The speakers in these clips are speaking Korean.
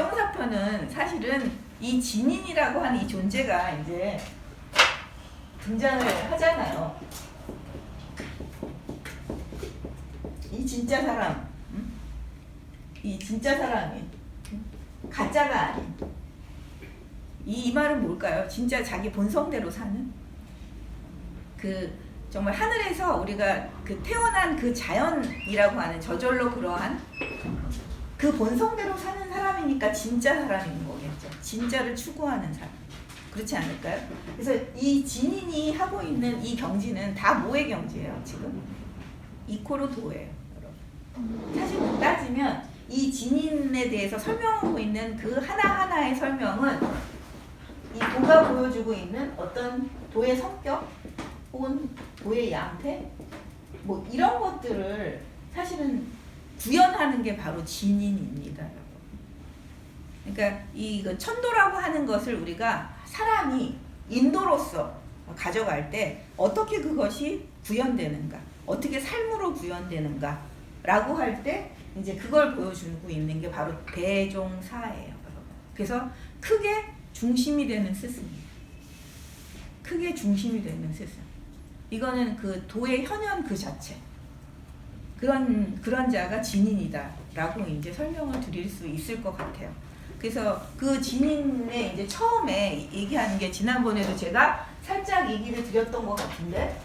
부정사표는 사실은 이 진인이라고 하는 이 존재가 이제 등장을 하잖아요. 이 진짜 사람, 이 진짜 사람이 가짜가 아닌 이 말은 뭘까요? 진짜 자기 본성대로 사는 그 정말 하늘에서 우리가 그 태어난 그 자연이라고 하는 저절로 그러한 그 본성대로 사는 사람이니까 진짜 사람인 거겠죠. 진짜를 추구하는 사람. 그렇지 않을까요? 그래서 이 진인이 하고 있는 이 경지는 다 뭐의 경지예요, 지금? 이코로 도예요, 여러분. 사실 따지면 이 진인에 대해서 설명하고 있는 그 하나하나의 설명은 이 도가 보여주고 있는 어떤 도의 성격 혹은 도의 양태 뭐 이런 것들을 사실은 구현하는 게 바로 진인입니다. 그러니까 이 천도라고 하는 것을 우리가 사람이 인도로서 가져갈 때 어떻게 그것이 구현되는가, 어떻게 삶으로 구현되는가 라고 할 때 이제 그걸 보여주고 있는 게 바로 대종사예요. 그래서 크게 중심이 되는 스승이에요. 크게 중심이 되는 스승. 이거는 그 도의 현현 그 자체. 그런 자가 진인이다라고 이제 설명을 드릴 수 있을 것 같아요. 그래서 그 진인의 이제 처음에 얘기하는 게 지난번에도 제가 살짝 얘기를 드렸던 것 같은데,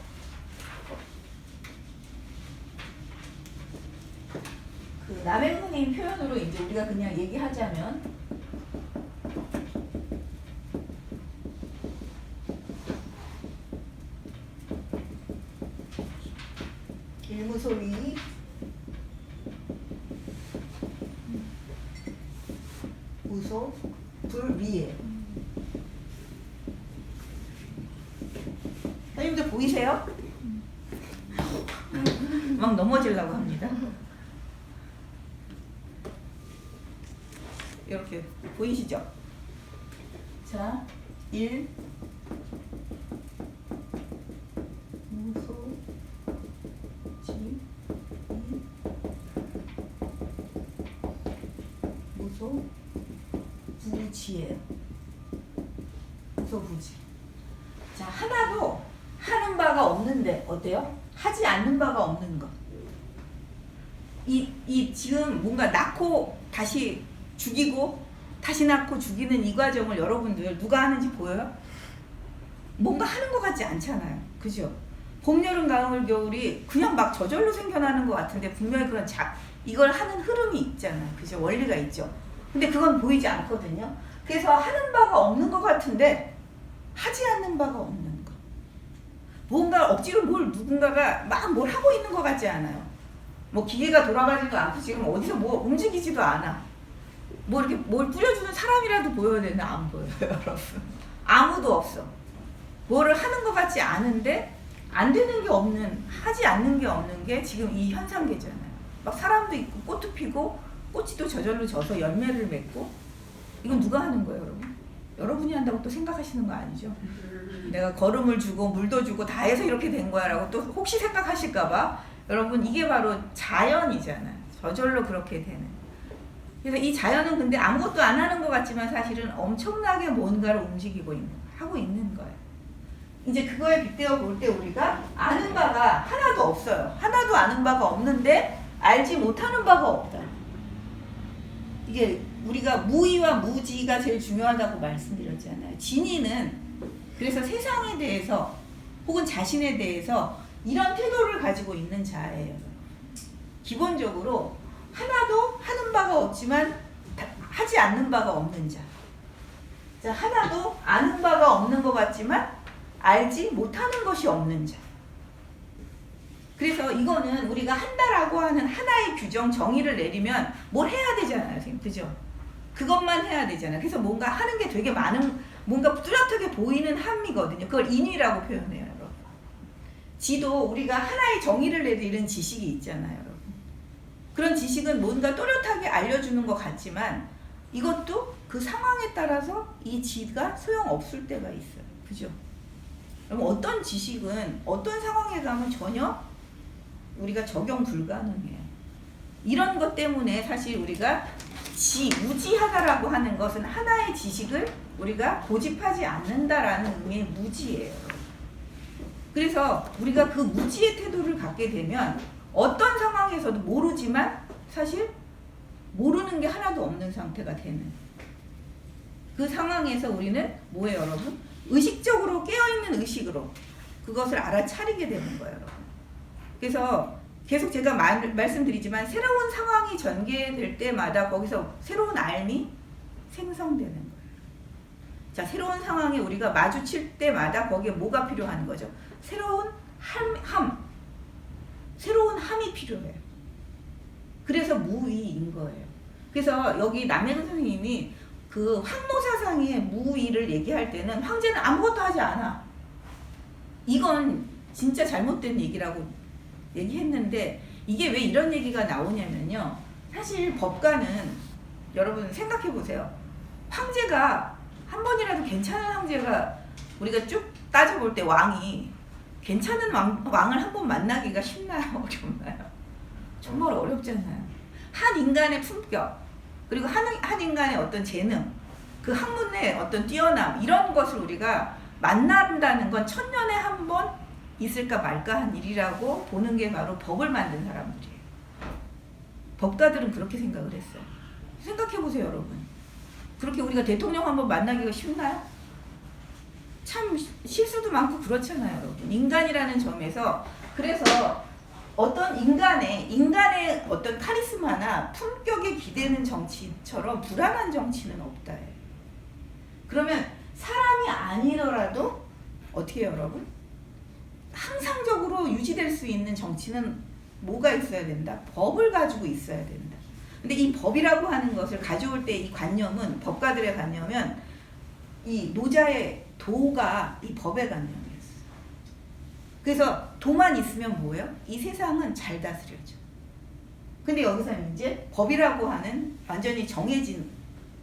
그 남행문인 표현으로 이제 우리가 그냥 얘기하자면 일무소위 무소 불위에. 선생님들 보이세요? 막 넘어지려고 합니다. 이렇게 보이시죠? 자, 1 무소 지 2 무소 부지예요. 무소 부지. 자, 하나도 하는 바가 없는데 어때요? 하지 않는 바가 없는 것. 이 지금 뭔가 낳고 다시 죽이고 다시 낳고 죽이는 이 과정을 여러분들 누가 하는지 보여요? 뭔가 하는 것 같지 않잖아요. 그죠? 봄, 여름, 가을, 겨울이 그냥 막 저절로 생겨나는 것 같은데 분명히 그런 이걸 하는 흐름이 있잖아요. 그죠? 원리가 있죠. 근데 그건 보이지 않거든요. 그래서 하는 바가 없는 것 같은데 하지 않는 바가 없는 것. 뭔가 억지로 누군가가 막 뭘 하고 있는 것 같지 않아요. 뭐 기계가 돌아가지도 않고 지금 어디서 뭐 움직이지도 않아. 뭐 이렇게 뭘 뿌려주는 사람이라도 보여야 되나? 안 보여요, 여러분. 아무도 없어. 뭐를 하는 것 같지 않은데 안 되는 게 없는, 하지 않는 게 없는 게 지금 이 현상계잖아요. 막 사람도 있고 꽃도 피고 꽃이 또 저절로 져서 열매를 맺고. 이건 누가 하는 거예요, 여러분? 여러분이 한다고 또 생각하시는 거 아니죠? 내가 걸음을 주고 물도 주고 다 해서 이렇게 된 거야 라고 또 혹시 생각하실까 봐. 여러분, 이게 바로 자연이잖아요. 저절로 그렇게 되는. 그래서 이 자연은 근데 아무것도 안 하는 것 같지만 사실은 엄청나게 뭔가를 움직이고 하고 있는 거예요. 이제 그거에 빗대어 볼 때 우리가 아는 바가 하나도 없어요. 하나도 아는 바가 없는데 알지 못하는 바가 없다. 이게 우리가 무의와 무지가 제일 중요하다고 말씀드렸잖아요. 진이는 그래서 세상에 대해서 혹은 자신에 대해서 이런 태도를 가지고 있는 자예요. 기본적으로 하나도 하는 바가 없지만 하지 않는 바가 없는 자. 자, 하나도 아는 바가 없는 것 같지만 알지 못하는 것이 없는 자. 그래서 이거는 우리가 한다라고 하는 하나의 규정, 정의를 내리면 뭘 해야 되잖아요, 선생님. 그죠? 그것만 해야 되잖아요. 그래서 뭔가 하는 게 되게 많은, 뭔가 뚜렷하게 보이는 함이거든요. 그걸 인위라고 표현해요, 여러분. 지도 우리가 하나의 정의를 내리는 지식이 있잖아요, 여러분. 그런 지식은 뭔가 또렷하게 알려주는 것 같지만 이것도 그 상황에 따라서 이 지가 소용없을 때가 있어요. 그죠? 그럼 어떤 지식은 어떤 상황에 가면 전혀 우리가 적용 불가능해요. 이런 것 때문에 사실 우리가 무지하다라고 하는 것은 하나의 지식을 우리가 고집하지 않는다라는 의미의 무지예요. 그래서 우리가 그 무지의 태도를 갖게 되면 어떤 상황에서도 모르지만 사실 모르는 게 하나도 없는 상태가 되는 그 상황에서 우리는 뭐예요, 여러분? 의식적으로 깨어있는 의식으로 그것을 알아차리게 되는 거예요, 여러분. 그래서 계속 제가 말씀드리지만 새로운 상황이 전개될 때마다 거기서 새로운 알미 생성되는 거예요. 자, 새로운 상황에 우리가 마주칠 때마다 거기에 뭐가 필요한 거죠? 새로운 새로운 함이 필요해요. 그래서 무위인 거예요. 그래서 여기 남해근 선생님이 그 황노사상의 무위를 얘기할 때는 황제는 아무것도 하지 않아. 이건 진짜 잘못된 얘기라고 얘기했는데 이게 왜 이런 얘기가 나오냐면요. 사실 법가는 여러분 생각해 보세요. 황제가 한 번이라도 괜찮은 황제가 우리가 쭉 따져볼 때 왕이 괜찮은 왕을 한 번 만나기가 쉽나요? 어렵나요? 정말 어렵잖아요. 한 인간의 품격 그리고 한 인간의 어떤 재능 그 학문의 어떤 뛰어남 이런 것을 우리가 만난다는 건 천년에 한 번 있을까 말까 한 일이라고 보는 게 바로 법을 만든 사람들이에요. 법가들은 그렇게 생각을 했어요. 생각해보세요, 여러분. 그렇게 우리가 대통령 한 번 만나기가 쉽나요? 참 실수도 많고 그렇잖아요, 여러분. 인간이라는 점에서 그래서 어떤 인간의 어떤 카리스마나 품격에 기대는 정치처럼 불안한 정치는 없다. 그러면 사람이 아니더라도 어떻게 해요, 여러분? 항상적으로 유지될 수 있는 정치는 뭐가 있어야 된다? 법을 가지고 있어야 된다. 근데 이 법이라고 하는 것을 가져올 때 이 관념은 법가들의 관념은 이 노자의 도가 이 법의 관념이었어요. 그래서 도만 있으면 뭐예요? 이 세상은 잘 다스려져. 근데 여기서 이제 법이라고 하는 완전히 정해진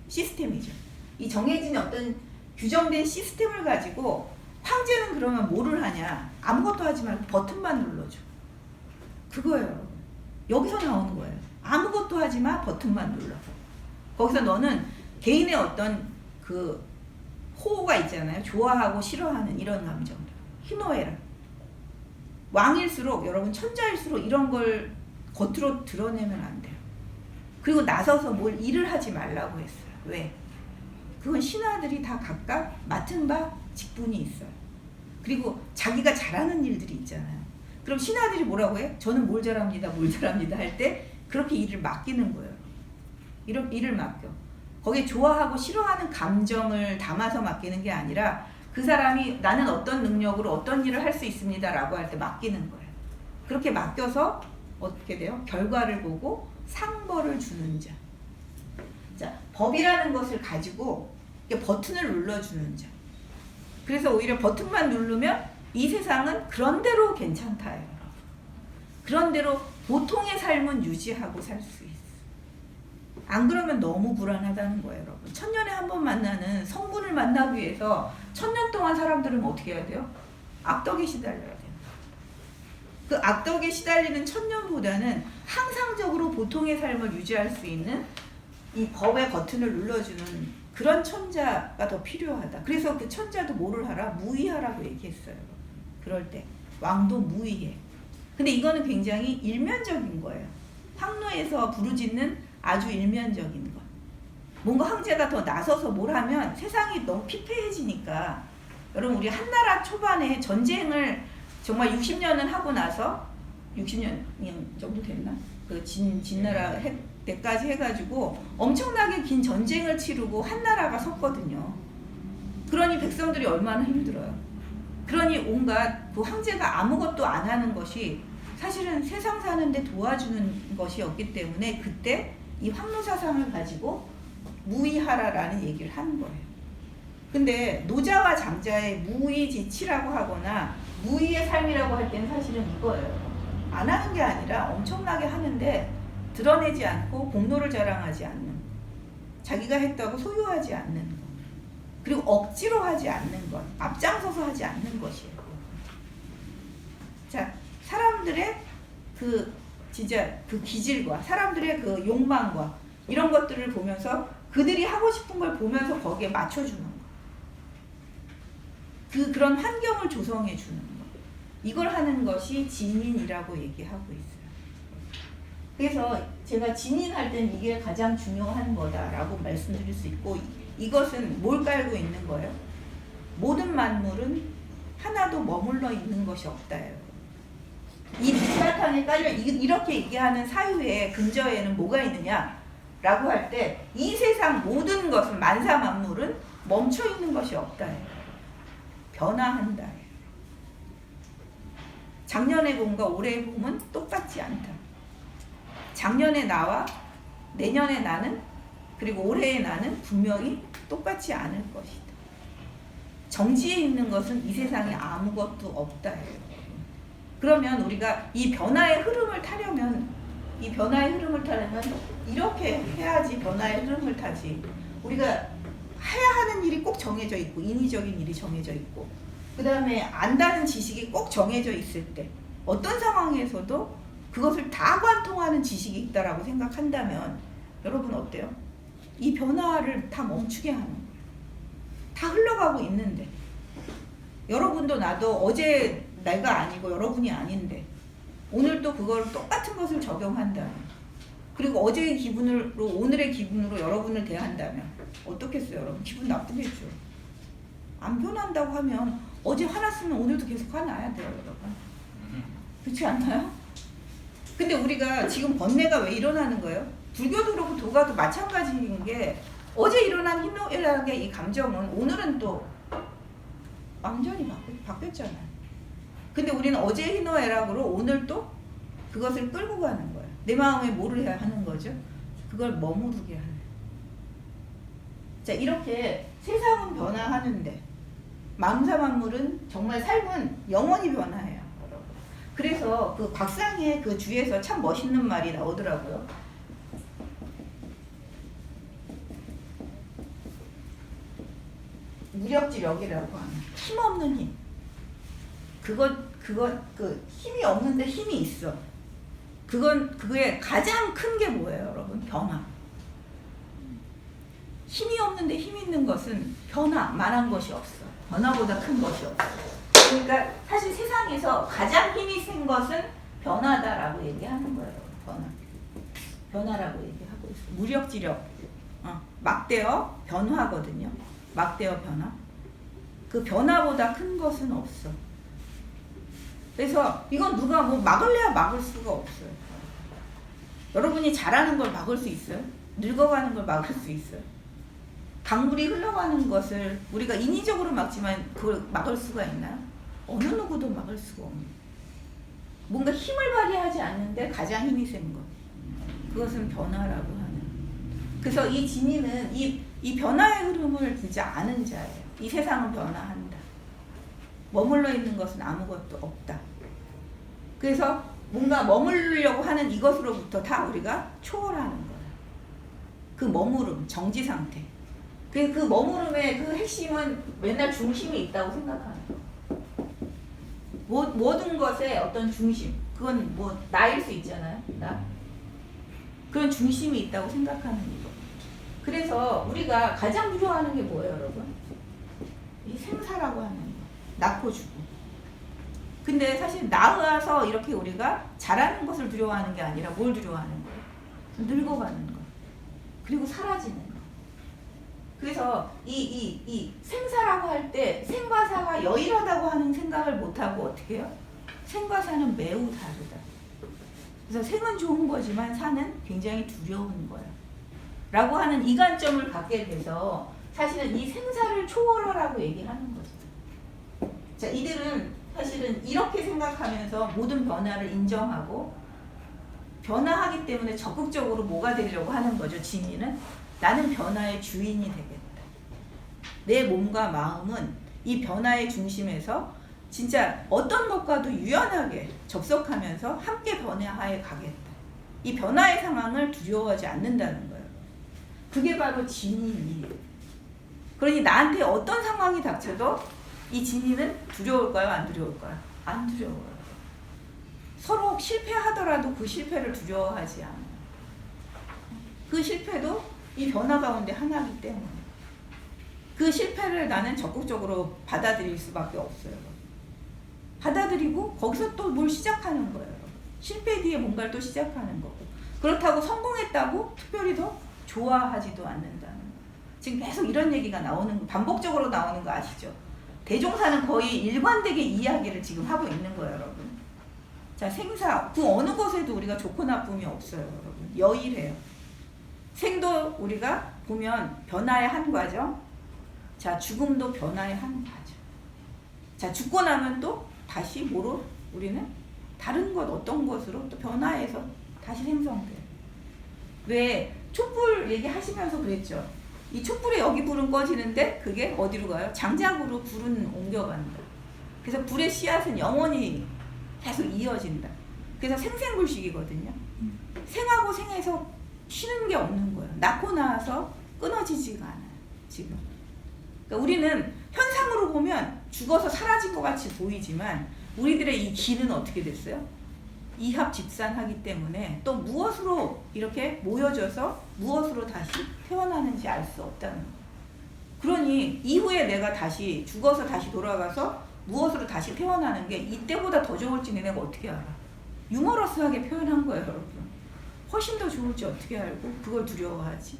시스템이죠. 이 정해진 어떤 규정된 시스템을 가지고 황제는 그러면 뭐를 하냐? 아무것도 하지 말고 버튼만 눌러줘. 그거예요. 여기서 나오는 거예요. 아무것도 하지 마, 버튼만 눌러. 거기서 너는 개인의 어떤 그 호가 있잖아요. 좋아하고 싫어하는 이런 감정들. 희노애락. 왕일수록 여러분 천자일수록 이런 걸 겉으로 드러내면 안 돼요. 그리고 나서서 뭘 일을 하지 말라고 했어요. 왜? 그건 신하들이 다 각각 맡은 바 직분이 있어요. 그리고 자기가 잘하는 일들이 있잖아요. 그럼 신하들이 뭐라고 해? 저는 뭘 잘합니다. 할 때 그렇게 일을 맡기는 거예요. 이런 일을 맡겨. 거기에 좋아하고 싫어하는 감정을 담아서 맡기는 게 아니라 그 사람이 나는 어떤 능력으로 어떤 일을 할 수 있습니다 라고 할 때 맡기는 거예요. 그렇게 맡겨서 어떻게 돼요? 결과를 보고 상벌을 주는 자. 자, 법이라는 것을 가지고 버튼을 눌러주는 자. 그래서 오히려 버튼만 누르면 이 세상은 그런대로 괜찮다예요. 그런대로 보통의 삶은 유지하고 살 수 있어. 안 그러면 너무 불안하다는 거예요, 여러분. 천년에 한 번 만나는 성군을 만나기 위해서 천년 동안 사람들은 어떻게 해야 돼요? 악덕에 시달려야 돼요. 그 악덕에 시달리는 천년보다는 항상적으로 보통의 삶을 유지할 수 있는 이 법의 버튼을 눌러주는 그런 천자가 더 필요하다. 그래서 그 천자도 뭐를 하라? 무위하라고 얘기했어요. 그럴 때 왕도 무위해. 근데 이거는 굉장히 일면적인 거예요. 황노에서 부르짖는 아주 일면적인 것. 뭔가 황제가 더 나서서 뭘 하면 세상이 너무 피폐해지니까 여러분 우리 한나라 초반에 전쟁을 정말 60년은 하고 나서 60년 정도 됐나? 그 진나라 때까지 해가지고 엄청나게 긴 전쟁을 치르고 한나라가 섰거든요. 그러니 백성들이 얼마나 힘들어요. 그러니 온갖 그 황제가 아무것도 안 하는 것이 사실은 세상 사는데 도와주는 것이었기 때문에 그때 이 황노사상을 가지고 무위하라라는 얘기를 하는 거예요. 근데 노자와 장자의 무위지치라고 하거나 무위의 삶이라고 할 때는 사실은 이거예요. 안 하는 게 아니라 엄청나게 하는데 드러내지 않고 공로를 자랑하지 않는, 자기가 했다고 소유하지 않는 것, 그리고 억지로 하지 않는 것, 앞장서서 하지 않는 것이에요. 자, 사람들의 그 진짜 그 기질과 사람들의 그 욕망과 이런 것들을 보면서 그들이 하고 싶은 걸 보면서 거기에 맞춰주는 거. 그런 환경을 조성해 주는 거. 이걸 하는 것이 진인이라고 얘기하고 있어요. 그래서 제가 진인할 땐 이게 가장 중요한 거다라고 말씀드릴 수 있고, 이것은 뭘 깔고 있는 거예요? 모든 만물은 하나도 머물러 있는 것이 없다예요. 이 밑바탕에 깔려 이렇게 얘기하는 사유의 근저에는 뭐가 있느냐라고 할 때 이 세상 모든 것은 만사 만물은 멈춰 있는 것이 없다예요. 변화한다. 작년의 봄과 올해의 봄은 똑같지 않다. 작년의 나와 내년의 나는 그리고 올해의 나는 분명히 똑같지 않을 것이다. 정지해 있는 것은 이 세상에 아무것도 없다예요. 그러면 우리가 이 변화의 흐름을 타려면 이렇게 해야지 변화의 흐름을 타지. 우리가 해야 하는 일이 꼭 정해져 있고 인위적인 일이 정해져 있고 그 다음에 안다는 지식이 꼭 정해져 있을 때 어떤 상황에서도 그것을 다 관통하는 지식이 있다라고 생각한다면 여러분 어때요? 이 변화를 다 멈추게 하는 거예요. 다 흘러가고 있는데 여러분도 나도 어제 내가 아니고 여러분이 아닌데 오늘 또 그걸 똑같은 것을 적용한다면 그리고 어제의 기분으로 오늘의 기분으로 여러분을 대한다면 어떻겠어요? 여러분 기분 나쁘겠죠. 안 변한다고 하면 어제 화났으면 오늘도 계속 화나야 돼요, 여러분. 그렇지 않나요? 근데 우리가 지금 번뇌가 왜 일어나는 거예요? 불교도 그렇고 도가도 마찬가지인 게 어제 일어난 희노애락의 이 감정은 오늘은 또 완전히 바뀌었잖아요. 근데 우리는 어제 희노애락으로 오늘 또 그것을 끌고 가는 거예요. 내 마음에 뭐를 해야 하는 거죠? 그걸 머무르게 하는. 자, 이렇게 세상은 변화하는데 만사 만물은 정말 삶은 영원히 변화해요. 그래서 그 박상의 그 주에서 참 멋있는 말이 나오더라고요. 무력지력이라고 하는 힘없는 힘. 그 힘이 없는데 힘이 있어. 그거의 가장 큰 게 뭐예요, 여러분? 변화. 힘이 없는데 힘 있는 것은 변화만한 것이 없어. 변화보다 큰 것이 없어. 그러니까 사실 세상에서 가장 힘이 센 것은 변화다라고 얘기하는 거예요. 변화라고 얘기하고 있어. 무력지력, 막대어 변화거든요. 막대어 변화. 그 변화보다 큰 것은 없어. 그래서 이건 누가 뭐 막을래야 막을 수가 없어요. 여러분이 잘하는 걸 막을 수 있어요? 늙어가는 걸 막을 수 있어요? 강물이 흘러가는 것을 우리가 인위적으로 막지만 그걸 막을 수가 있나요? 어느 누구도 막을 수가 없는. 뭔가 힘을 발휘하지 않는데 가장 힘이 센 것. 그것은 변화라고 하는. 그래서 이 진리는 이 변화의 흐름을 두지 않은 자예요. 이 세상은 변화한다. 머물러 있는 것은 아무것도 없다. 그래서 뭔가 머무르려고 하는 이것으로부터 다 우리가 초월하는 거예요. 그 머무름, 정지 상태. 그 머무름의 그 핵심은 맨날 중심이 있다고 생각하는 거예요. 모든 것의 어떤 중심, 그건 뭐 나일 수 있잖아요. 나. 그런 중심이 있다고 생각하는 거. 그래서 우리가 가장 두려워하는 게 뭐예요, 여러분? 이 생사라고 하는 거. 낳고 죽고. 근데 사실 낳아서 이렇게 우리가 자라는 것을 두려워하는 게 아니라 뭘 두려워하는 거예요? 늙어가는 거. 그리고 사라지는 거. 그래서 이 생사라고 할 때 생과 사가 여일하다고 하는 생각을 못하고 어떻게 해요? 생과 사는 매우 다르다. 그래서 생은 좋은 거지만 사는 굉장히 두려운 거야. 라고 하는 이 관점을 갖게 돼서 사실은 이 생사를 초월하라고 얘기하는 거죠. 자, 이들은 사실은 이렇게 생각하면서 모든 변화를 인정하고 변화하기 때문에 적극적으로 뭐가 되려고 하는 거죠. 진리는 나는 변화의 주인이 되겠다. 내 몸과 마음은 이 변화의 중심에서 진짜 어떤 것과도 유연하게 접속하면서 함께 변화하여 가겠다. 이 변화의 상황을 두려워하지 않는다는 거예요. 그게 바로 진리예요. 그러니 나한테 어떤 상황이 닥쳐도 이 진리는 두려울까요? 안 두려울까요? 안 두려워요. 서로 실패하더라도 그 실패를 두려워하지 않아요. 그 실패도 이 변화 가운데 하나이기 때문에 그 실패를 나는 적극적으로 받아들일 수밖에 없어요. 받아들이고 거기서 또 뭘 시작하는 거예요. 실패 뒤에 뭔가를 또 시작하는 거고, 그렇다고 성공했다고 특별히 더 좋아하지도 않는다는 거. 지금 계속 이런 얘기가 나오는 거, 반복적으로 나오는 거 아시죠? 대종사는 거의 일관되게 이야기를 지금 하고 있는 거예요, 여러분. 자, 생사, 그 어느 것에도 우리가 좋고 나쁨이 없어요, 여러분. 여일해요. 생도 우리가 보면 변화의 한 과정, 자, 죽음도 변화의 한 과정. 자, 죽고 나면 또 다시 뭐로 우리는 다른 것, 어떤 것으로 또 변화해서 다시 생성돼요. 왜 촛불 얘기하시면서 그랬죠? 이 촛불에 여기 불은 꺼지는데 그게 어디로 가요? 장작으로 불은 옮겨간다. 그래서 불의 씨앗은 영원히 계속 이어진다. 그래서 생생불식이거든요. 생하고 생에서 쉬는 게 없는 거예요. 낳고 나서 끊어지지가 않아요, 지금. 그러니까 우리는 현상으로 보면 죽어서 사라진 것 같이 보이지만 우리들의 이 기는 어떻게 됐어요? 이합집산하기 때문에 또 무엇으로 이렇게 모여져서 무엇으로 다시 태어나는지 알 수 없다는 거예요. 그러니 이후에 내가 다시 죽어서 다시 돌아가서 무엇으로 다시 태어나는 게 이때보다 더 좋을지 내가 어떻게 알아? 유머러스하게 표현한 거예요, 여러분. 훨씬 더 좋을지 어떻게 알고 그걸 두려워하지?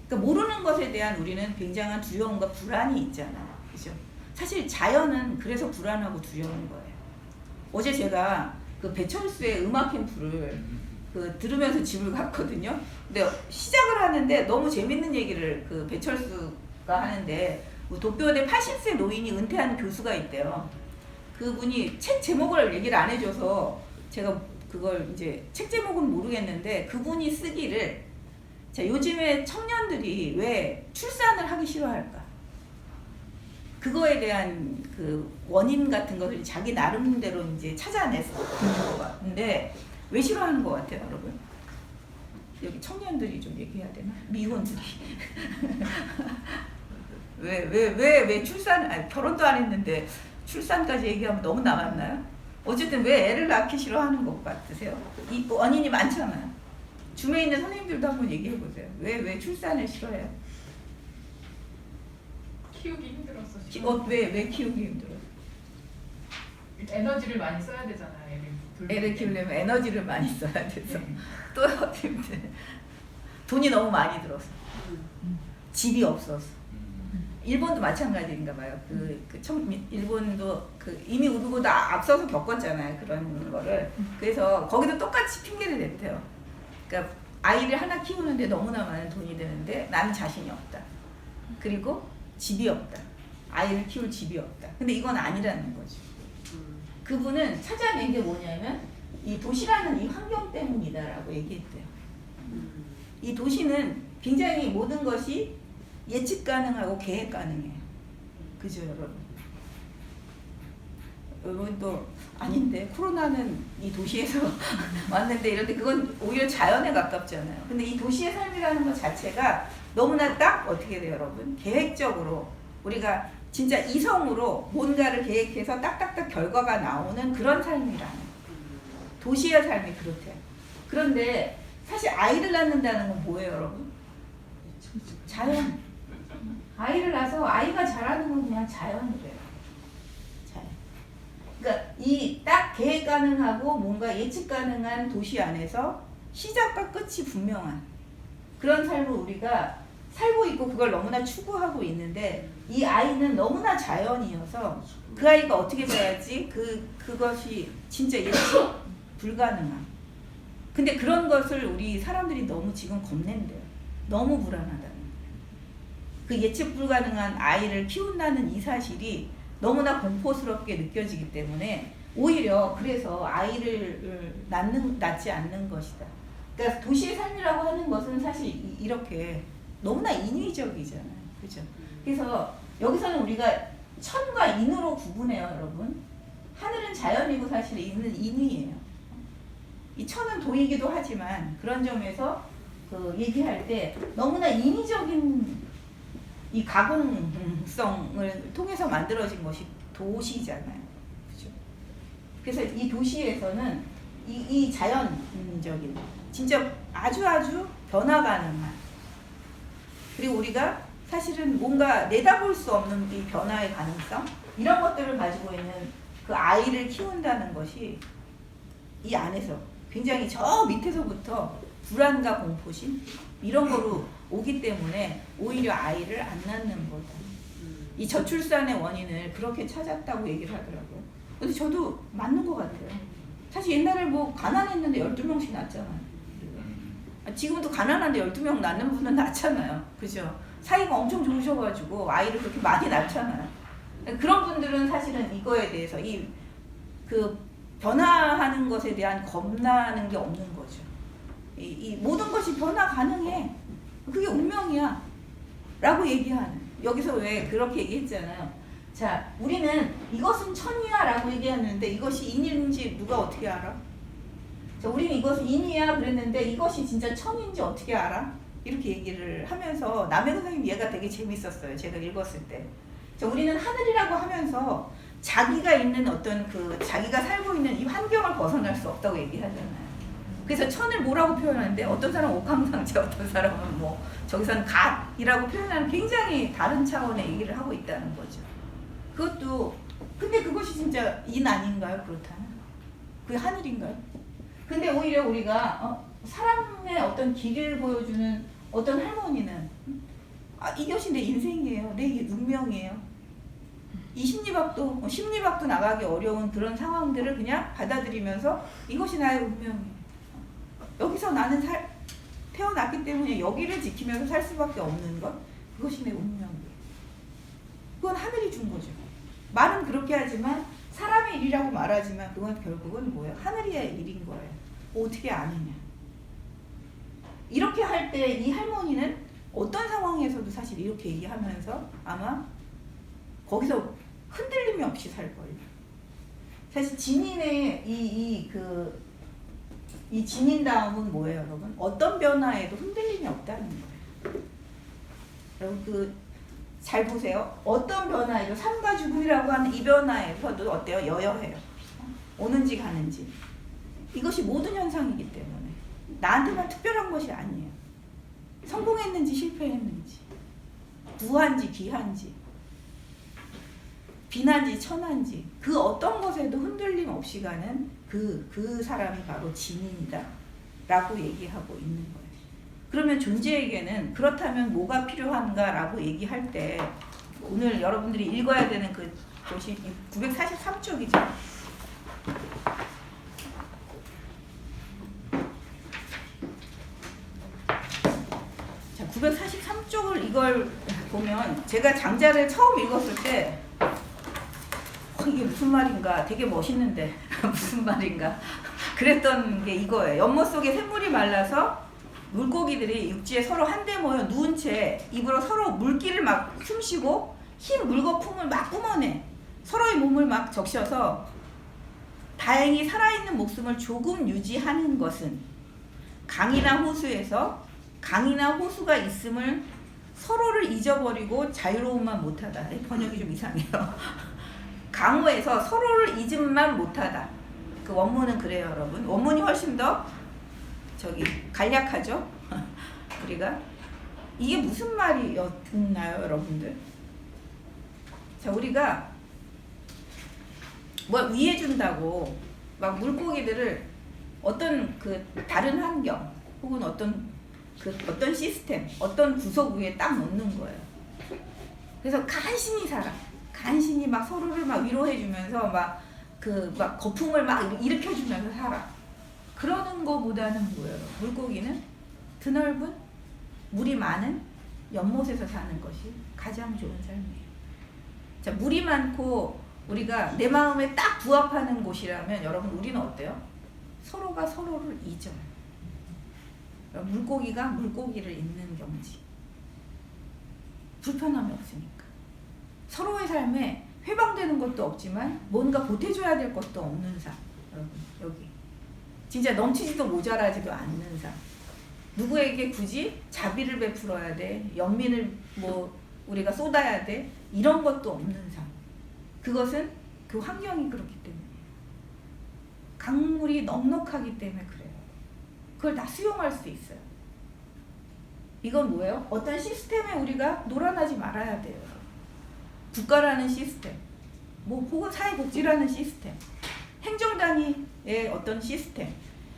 그러니까 모르는 것에 대한 우리는 굉장한 두려움과 불안이 있잖아요. 그죠? 사실 자연은 그래서 불안하고 두려운 거예요. 어제 제가 그 배철수의 음악 캠프를 들으면서 집을 갔거든요. 근데 시작을 하는데 너무 재밌는 얘기를 그 배철수가 하는데, 도쿄대 80세 노인이 은퇴한 교수가 있대요. 그분이 책 제목을 얘기를 안 해줘서 제가 그걸 이제 책 제목은 모르겠는데 그분이 쓰기를, 자, 요즘에 청년들이 왜 출산을 하기 싫어할까? 그거에 대한 그 원인 같은 것을 자기 나름대로 이제 찾아내서 것 같은데, 왜 싫어하는 것 같아요, 여러분? 여기 청년들이 좀 얘기해야 되나? 미혼들이. 왜 출산, 아니, 결혼도 안 했는데 출산까지 얘기하면 너무 남았나요? 어쨌든 왜 애를 낳기 싫어하는 것 같으세요? 이 원인이 많잖아요. 줌에 있는 선생님들도 한번 얘기해 보세요. 왜 출산을 싫어해요? 키우기 힘들었어. 왜 키우기 힘들어요? 에너지를 많이 써야 되잖아요. 애를 키우려면 에너지를 많이 써야 돼서. 네. 또 어떻게 돈이 너무 많이 들어서. 집이 없어서. 일본도 마찬가지인가 봐요. 일본도 이미 우리보다 앞서서 겪었잖아요, 그런 거를. 그래서 거기도 똑같이 핑계를 냈대요. 그러니까 아이를 하나 키우는데 너무나 많은 돈이 드는데 나는 자신이 없다. 그리고 집이 없다. 아이를 키울 집이 없다. 근데 이건 아니라는 거죠. 그분은 찾아낸 게 뭐냐면 이 도시라는 이 환경 때문이다라고 얘기했대요. 이 도시는 굉장히 모든 것이 예측 가능하고 계획 가능해요. 그죠, 여러분? 여러분도 아닌데 코로나는 이 도시에서 왔는데 이런데 그건 오히려 자연에 가깝잖아요. 근데 이 도시의 삶이라는 것 자체가 너무나 딱 어떻게 돼요, 여러분? 계획적으로 우리가 진짜 이성으로 뭔가를 계획해서 딱딱딱 결과가 나오는 그런 삶이라는, 도시의 삶이 그렇대요. 그런데 사실 아이를 낳는다는 건 뭐예요, 여러분? 자연. 아이를 낳아서 아이가 자라는 건 그냥 자연이래요. 자연. 그러니까 이 딱 계획 가능하고 뭔가 예측 가능한 도시 안에서 시작과 끝이 분명한 그런 삶을 우리가 살고 있고 그걸 너무나 추구하고 있는데, 이 아이는 너무나 자연이어서 그 아이가 어떻게 돼야지 그것이 진짜 예측 불가능한. 근데 그런 것을 우리 사람들이 너무 지금 겁낸대요. 너무 불안하다는 거예요. 그 예측 불가능한 아이를 키운다는 이 사실이 너무나 공포스럽게 느껴지기 때문에 오히려 그래서 아이를 낳지 않는 것이다. 그러니까 도시의 삶이라고 하는 것은 사실 이렇게 너무나 인위적이잖아요. 그죠? 그래서 여기서는 우리가 천과 인으로 구분해요, 여러분. 하늘은 자연이고 사실 인은 인위예요. 이 천은 도이기도 하지만 그런 점에서 얘기할 때 너무나 인위적인 이 가공성을 통해서 만들어진 것이 도시잖아요. 그죠? 그래서 이 도시에서는 이 자연적인 진짜 아주 변화 가능한, 그리고 우리가 사실은 뭔가 내다볼 수 없는 이 변화의 가능성, 이런 것들을 가지고 있는 그 아이를 키운다는 것이 이 안에서 굉장히 저 밑에서부터 불안과 공포심 이런 거로 오기 때문에 오히려 아이를 안 낳는 거다. 이 저출산의 원인을 그렇게 찾았다고 얘기를 하더라고요. 근데 저도 맞는 것 같아요. 사실 옛날에 뭐 가난했는데 12명씩 낳았잖아요. 지금도 가난한데 12명 낳는 분은 낳잖아요. 그죠? 사이가 엄청 좋으셔가지고 아이를 그렇게 많이 낳잖아요. 그런 분들은 사실은 이거에 대해서 그 변화하는 것에 대한 겁나는 게 없는 거죠. 이 모든 것이 변화 가능해. 그게 운명이야. 라고 얘기하는. 여기서 왜 그렇게 얘기했잖아요. 자, 우리는 이것은 천이야 라고 얘기하는데 이것이 인인지 누가 어떻게 알아? 자, 우리는 이것은 인이야 그랬는데 이것이 진짜 천인지 어떻게 알아? 이렇게 얘기를 하면서 남해근 선생님 얘가 되게 재밌었어요. 제가 읽었을 때. 자, 우리는 하늘이라고 하면서 자기가 있는 어떤 그 자기가 살고 있는 이 환경을 벗어날 수 없다고 얘기하잖아요. 그래서 천을 뭐라고 표현하는데 어떤 사람은 옥황상제, 어떤 사람은 뭐 저기서는 갓이라고 표현하는 굉장히 다른 차원의 얘기를 하고 있다는 거죠. 그것도 근데 그것이 진짜 인 아닌가요? 그렇다면 그게 하늘인가요? 근데 오히려 우리가 사람의 어떤 길을 보여주는 어떤 할머니는 이것이 내 인생이에요. 내 운명이에요. 이 심리박도 나가기 어려운 그런 상황들을 그냥 받아들이면서 이것이 나의 운명이에요. 여기서 나는 태어났기 때문에 여기를 지키면서 살 수밖에 없는 것, 그것이 내 운명이에요. 그건 하늘이 준 거죠. 말은 그렇게 하지만 사람의 일이라고 말하지만 그건 결국은 뭐예요? 하늘의 일인 거예요. 어떻게 아느냐. 이렇게 할 때 이 할머니는 어떤 상황에서도 사실 이렇게 얘기하면서 아마 거기서 흔들림이 없이 살 거예요. 사실 진인의 이 진인다움은 뭐예요, 여러분? 어떤 변화에도 흔들림이 없다는 거예요. 여러분 잘 보세요. 어떤 변화에도 삶과 죽음이라고 하는 이 변화에서도 어때요? 여여해요. 오는지 가는지. 이것이 모든 현상이기 때문에 나한테만 특별한 것이 아니에요. 성공했는지 실패했는지, 부한지 귀한지, 비난지 천한지 그 어떤 것에도 흔들림 없이 가는 그 사람이 바로 진인이다 라고 얘기하고 있는 거예요. 그러면 존재에게는 그렇다면 뭐가 필요한가 라고 얘기할 때 오늘 여러분들이 읽어야 되는 그 것이 943쪽이죠. 자, 943쪽을 이걸 보면 제가 장자를 처음 읽었을 때 이게 무슨 말인가 되게 멋있는데 무슨 말인가 그랬던 게 이거예요. 연못 속에 샘물이 말라서 물고기들이 육지에 서로 한데 모여 누운 채 입으로 서로 물기를 막 숨쉬고 흰 물거품을 막 뿜어내 서로의 몸을 막 적셔서 다행히 살아있는 목숨을 조금 유지하는 것은 강이나 호수에서 강이나 호수가 있음을 서로를 잊어버리고 자유로움만 못하다. 번역이 좀 이상해요. 강호에서 서로를 잊음만 못하다. 그 원문은 그래요, 여러분. 원문이 훨씬 더 간략하죠. 우리가 이게 무슨 말이었나요, 여러분들? 자, 우리가 뭘 위해 준다고 막 물고기들을 어떤 그 다른 환경 혹은 어떤 시스템, 어떤 구석 위에 딱 놓는 거예요. 그래서 간신히 살아. 간신히 막 서로를 막 위로해주면서 막 거품을 막 일으켜주면서 살아. 그러는 거보다는 뭐예요? 물고기는 드넓은 물이 많은 연못에서 사는 것이 가장 좋은 삶이에요. 자, 물이 많고 우리가 내 마음에 딱 부합하는 곳이라면 여러분 우리는 어때요? 서로가 서로를 잊어요. 물고기가 물고기를 잊는 경지. 불편함이 없으니까. 서로의 삶에 회방되는 것도 없지만 뭔가 보태줘야 될 것도 없는 삶. 여러분 여기 진짜 넘치지도 모자라지도 않는 삶. 누구에게 굳이 자비를 베풀어야 돼, 연민을 우리가 쏟아야 돼, 이런 것도 없는 삶. 그것은 그 환경이 그렇기 때문이에요. 강물이 넉넉하기 때문에 그래요. 그걸 다 수용할 수 있어요. 이건 뭐예요? 어떤 시스템에 우리가 놀아나지 말아야 돼요. 국가라는 시스템, 뭐 혹은 사회복지라는 시스템, 행정단위의 어떤 시스템,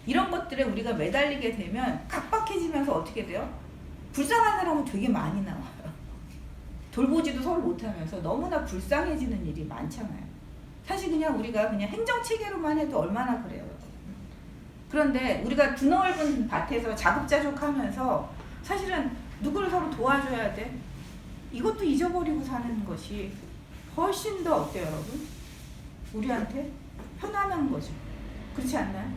이런 것들에 우리가 매달리게 되면 각박해지면서 어떻게 돼요? 불쌍한 사람은 되게 많이 나와요. 돌보지도 서로 못하면서 너무나 불쌍해지는 일이 많잖아요. 사실 그냥 우리가 그냥 행정체계로만 해도 얼마나 그래요. 그런데 우리가 드넓은 밭에서 자급자족하면서 사실은 누구를 서로 도와줘야 돼? 이것도 잊어버리고 사는 것이 훨씬 더 어때요, 여러분? 우리한테 편안한 거죠. 그렇지 않나요?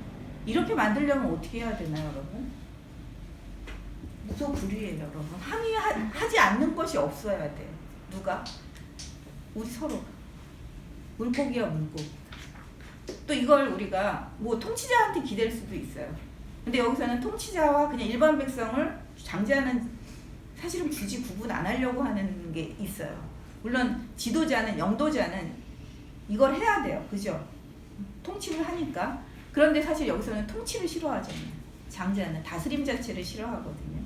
이렇게 만들려면 어떻게 해야 되나요, 여러분? 무소불위예요, 여러분. 함의하지 않는 것이 없어야 돼요. 누가? 우리 서로. 물고기야, 물고기. 또 이걸 우리가 뭐 통치자한테 기댈 수도 있어요. 근데 여기서는 통치자와 그냥 일반 백성을 장자는 사실은 굳이 구분 안 하려고 하는 게 있어요. 물론 지도자는, 영도자는 이걸 해야 돼요. 그죠? 통치를 하니까. 그런데 사실 여기서는 통치를 싫어하잖아요. 장자는 다스림 자체를 싫어하거든요.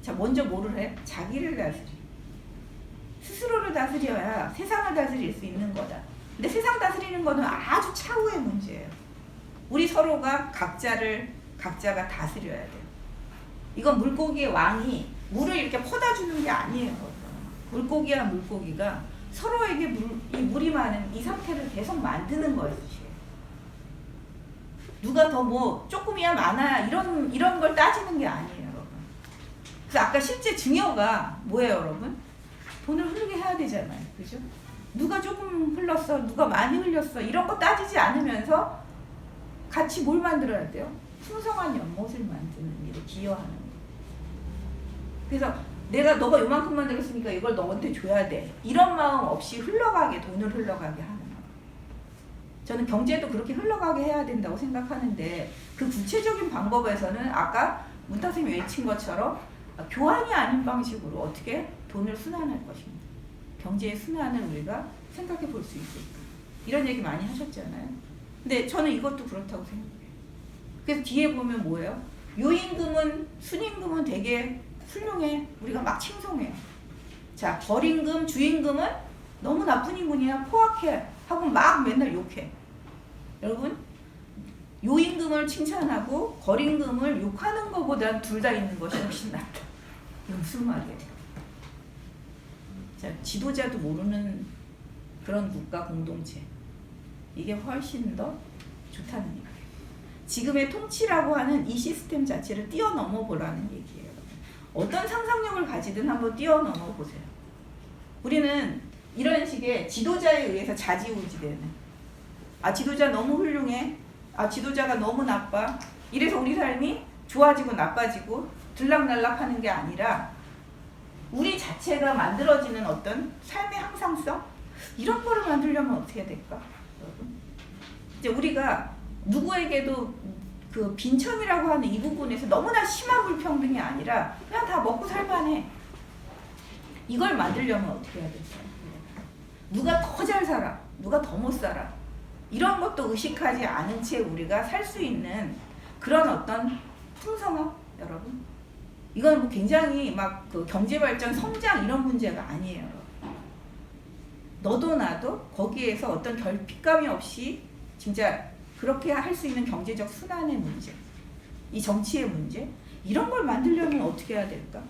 자, 먼저 뭐를 해? 자기를 다스려. 스스로를 다스려야 세상을 다스릴 수 있는 거다. 근데 세상 다스리는 거는 아주 차후의 문제예요. 우리 서로가 각자가 다스려야 돼요. 이건 물고기의 왕이 물을 이렇게 퍼다 주는 게 아니에요. 물고기와 물고기가 서로에게 물이 많은 이 상태를 계속 만드는 것이에요. 누가 더 뭐 조금이야 많아야 이런 걸 따지는 게 아니에요, 여러분. 그래서 아까 실제 증여가 뭐예요, 여러분? 돈을 흐르게 해야 되잖아요, 그죠? 누가 조금 흘렀어, 누가 많이 흘렸어, 이런 거 따지지 않으면서 같이 뭘 만들어야 돼요? 풍성한 연못을 만드는 일에 기여하는 거. 그래서 너가 요만큼 만들었으니까 이걸 너한테 줘야 돼. 이런 마음 없이 돈을 흘러가게 하는 거. 저는 경제도 그렇게 흘러가게 해야 된다고 생각하는데 그 구체적인 방법에서는 아까 문탁 선생님이 외친 것처럼 교환이 아닌 방식으로 어떻게 돈을 순환할 것입니다. 경제의 순환을 우리가 생각해 볼 수 있을까. 이런 얘기 많이 하셨잖아요. 근데 저는 이것도 그렇다고 생각해요. 그래서 뒤에 보면 뭐예요? 요임금은, 순임금은 되게 훌륭해. 우리가 막 칭송해요. 자, 벌임금, 주임금은 너무 나쁜 인군이야. 포악해. 하고 막 맨날 욕해. 여러분, 요임금을 칭찬하고 벌임금을 욕하는 것보다 둘 다 있는 것이 훨씬 낫다. 이게 무슨 말이에요? 자, 지도자도 모르는 그런 국가 공동체. 이게 훨씬 더 좋다는 얘기예요. 지금의 통치라고 하는 이 시스템 자체를 뛰어넘어 보라는 얘기예요. 어떤 상상력을 가지든 한번 뛰어넘어 보세요. 우리는 이런 식의 지도자에 의해서 좌지우지되는, 지도자 너무 훌륭해, 지도자가 너무 나빠, 이래서 우리 삶이 좋아지고 나빠지고 들락날락 하는 게 아니라 우리 자체가 만들어지는 어떤 삶의 항상성, 이런 거를 만들려면 어떻게 될까? 이제 우리가 누구에게도 그 빈천이라고 하는 이 부분에서 너무나 심한 불평등이 아니라 그냥 다 먹고 살만해. 이걸 만들려면 어떻게 해야 될까요? 누가 더 잘 살아, 누가 더 못 살아, 이런 것도 의식하지 않은 채 우리가 살 수 있는 그런 어떤 풍성함, 여러분. 이건 뭐 굉장히 막 그 경제발전, 성장 이런 문제가 아니에요. 너도 나도 거기에서 어떤 결핍감이 없이 진짜 그렇게 할 수 있는 경제적 순환의 문제, 이 정치의 문제, 이런 걸 만들려면 어떻게 해야 될까?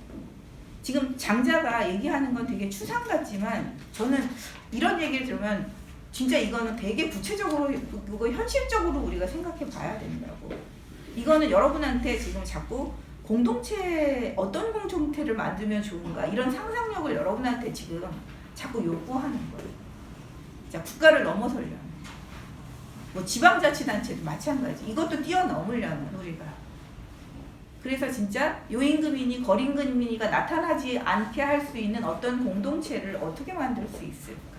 지금 장자가 얘기하는 건 되게 추상 같지만 저는 이런 얘기를 들으면 진짜 이거는 되게 구체적으로, 그거 현실적으로 우리가 생각해 봐야 된다고. 이거는 여러분한테 지금 자꾸 어떤 공동체를 만들면 좋은가, 이런 상상력을 여러분한테 지금 자꾸 요구하는 거예요. 자, 국가를 넘어서려면, 뭐 지방자치단체도 마찬가지. 이것도 뛰어넘으려면 우리가. 그래서 진짜 요임금이니 거임금이니가 나타나지 않게 할 수 있는 어떤 공동체를 어떻게 만들 수 있을까?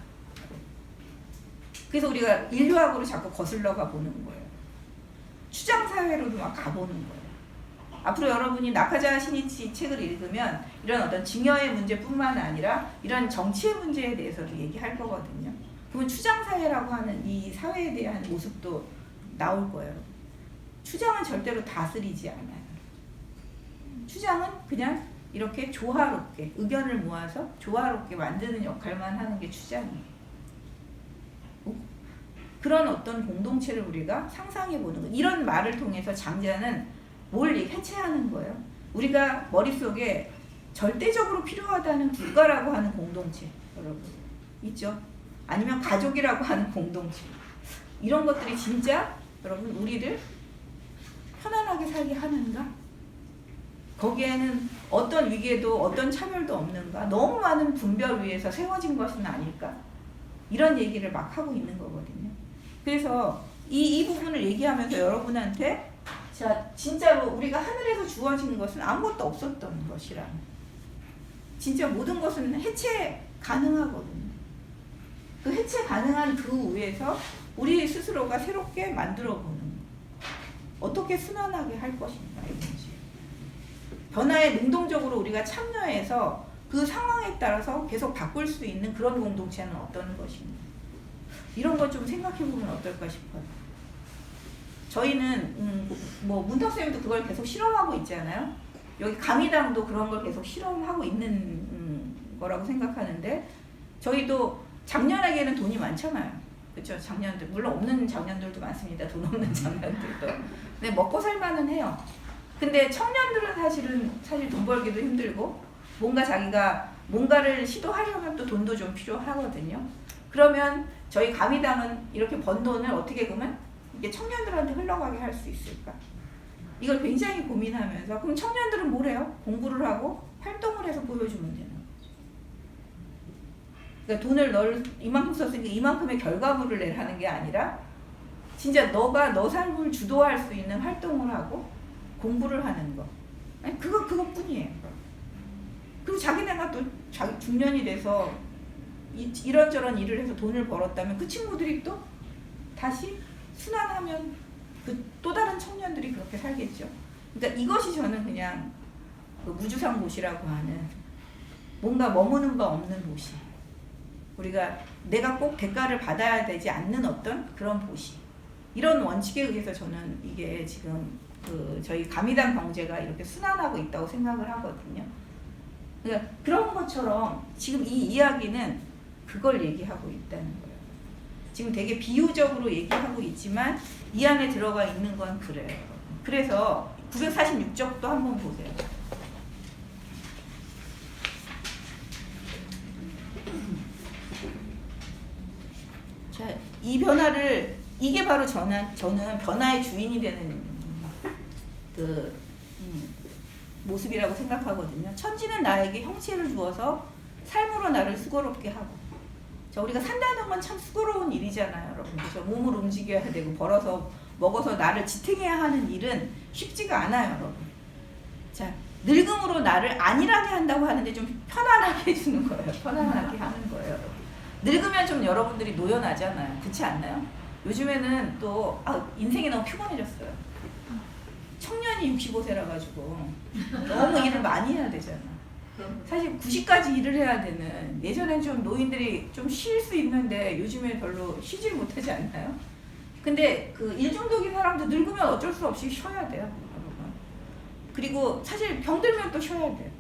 그래서 우리가 인류학으로 자꾸 거슬러 가보는 거예요. 추장사회로도 막 가보는 거예요. 앞으로 여러분이 나카자 시니치 책을 읽으면 이런 어떤 증여의 문제뿐만 아니라 이런 정치의 문제에 대해서도 얘기할 거거든요. 그러면 추장사회라고 하는 이 사회에 대한 모습도 나올 거예요. 추장은 절대로 다스리지 않아요. 추장은 그냥 이렇게 조화롭게 의견을 모아서 조화롭게 만드는 역할만 하는 게 추장이에요. 그런 어떤 공동체를 우리가 상상해 보는 거. 이런 말을 통해서 장자는 뭘 해체하는 거예요. 우리가 머릿속에 절대적으로 필요하다는 국가라고 하는 공동체 여러분 있죠? 아니면 가족이라고 하는 공동체. 이런 것들이 진짜 여러분 우리를 편안하게 살게 하는가? 거기에는 어떤 위계도 어떤 차별도 없는가? 너무 많은 분별 위에서 세워진 것은 아닐까? 이런 얘기를 막 하고 있는 거거든요. 그래서 이 부분을 얘기하면서 여러분한테 자 진짜로 우리가 하늘에서 주어진 것은 아무것도 없었던 것이라 진짜 모든 것은 해체 가능하거든요. 그 해체 가능한 그 위에서 우리 스스로가 새롭게 만들어 보는 거. 어떻게 순환하게 할 것인가 이거지. 변화에 능동적으로 우리가 참여해서 그 상황에 따라서 계속 바꿀 수 있는 그런 공동체는 어떤 것인가. 이런 것 좀 생각해 보면 어떨까 싶어요. 저희는 뭐 문탁쌤도 그걸 계속 실험하고 있잖아요. 여기 강의당도 그런 걸 계속 실험하고 있는 거라고 생각하는데 저희도 작년에게는 돈이 많잖아요. 그렇죠? 작년들 물론 없는 작년들도 많습니다. 돈 없는 작년들도. 근데 먹고 살만은 해요. 근데 청년들은 사실 돈 벌기도 힘들고 뭔가 자기가 뭔가를 시도하려면 또 돈도 좀 필요하거든요. 그러면 저희 가미당은 이렇게 번 돈을 어떻게 그러면 이게 청년들한테 흘러가게 할 수 있을까? 이걸 굉장히 고민하면서 그럼 청년들은 뭘 해요? 공부를 하고 활동을 해서 보여주면 되는 거죠. 그러니까 돈을 이만큼 썼으니까 이만큼의 결과물을 내라는 게 아니라 진짜 너가 너 삶을 주도할 수 있는 활동을 하고 공부를 하는 거. 아니 그것뿐이에요. 그리고 자기네가 또 자기 중년이 돼서 이런저런 일을 해서 돈을 벌었다면 그 친구들이 또 다시 순환하면 그 또 다른 청년들이 그렇게 살겠죠. 그러니까 이것이 저는 그냥 그 무주상 도시라고 하는 뭔가 머무는 바 없는 도시. 우리가 내가 꼭 대가를 받아야 되지 않는 어떤 그런 도시. 이런 원칙에 의해서 저는 이게 지금 그 저희 가미당 경제가 이렇게 순환하고 있다고 생각을 하거든요. 그러니까 그런 것처럼 지금 이 이야기는 그걸 얘기하고 있다는 거예요. 지금 되게 비유적으로 얘기하고 있지만 이 안에 들어가 있는 건 그래요. 그래서 946쪽도 한번 보세요. 자, 이 변화를 이게 바로 저는 변화의 주인이 되는 그 모습이라고 생각하거든요. 천지는 나에게 형체를 주어서 삶으로 나를 수고롭게 하고. 자, 우리가 산다는 건 참 수고로운 일이잖아요, 여러분. 그죠? 몸을 움직여야 되고 벌어서 먹어서 나를 지탱해야 하는 일은 쉽지가 않아요, 여러분. 자, 늙음으로 나를 안일하게 한다고 하는데 좀 편안하게 해주는 거예요. 편안하게 하는 거예요, 여러분. 늙으면 좀 여러분들이 노연하잖아요. 그렇지 않나요? 요즘에는 또 인생이 너무 피곤해졌어요. 청년이 65세라 가지고 너무 일을 많이 해야 되잖아. 사실 90까지 일을 해야 되는 예전엔 좀 노인들이 좀 쉴 수 있는데 요즘에 별로 쉬질 못하지 않나요? 근데 그 일 중독인 사람도 늙으면 어쩔 수 없이 쉬어야 돼요, 여러분. 그리고 사실 병들면 또 쉬어야 돼요.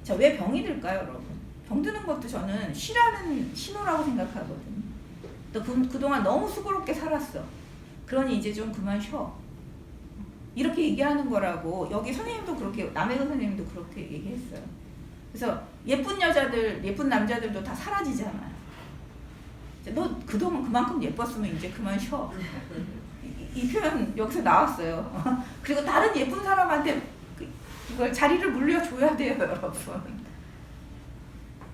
자, 왜 병이 들까요, 여러분? 병드는 것도 저는 쉬라는 신호라고 생각하거든요. 또 그동안 너무 수고롭게 살았어. 그러니 이제 좀 그만 쉬어. 이렇게 얘기하는 거라고 여기 선생님도 그렇게 남해근 선생님도 그렇게 얘기했어요. 그래서 예쁜 여자들, 예쁜 남자들도 다 사라지잖아요. 너 그동안 그만큼 예뻤으면 이제 그만 쉬어. 이 표현 여기서 나왔어요. 그리고 다른 예쁜 사람한테 그걸 자리를 물려줘야 돼요, 여러분.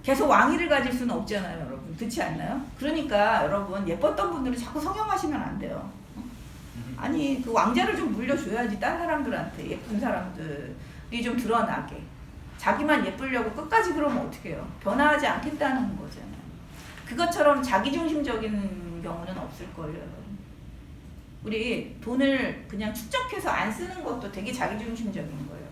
계속 왕위를 가질 수는 없잖아요, 여러분. 그렇지 않나요? 그러니까 여러분 예뻤던 분들은 자꾸 성형하시면 안 돼요. 아니 그 왕자를 좀 물려줘야지 딴 사람들한테 예쁜 사람들이 좀 드러나게. 자기만 예쁘려고 끝까지 그러면 어떻게 해요? 변화하지 않겠다는 거잖아요. 그것처럼 자기중심적인 경우는 없을걸요. 우리 돈을 그냥 축적해서 안 쓰는 것도 되게 자기중심적인 거예요.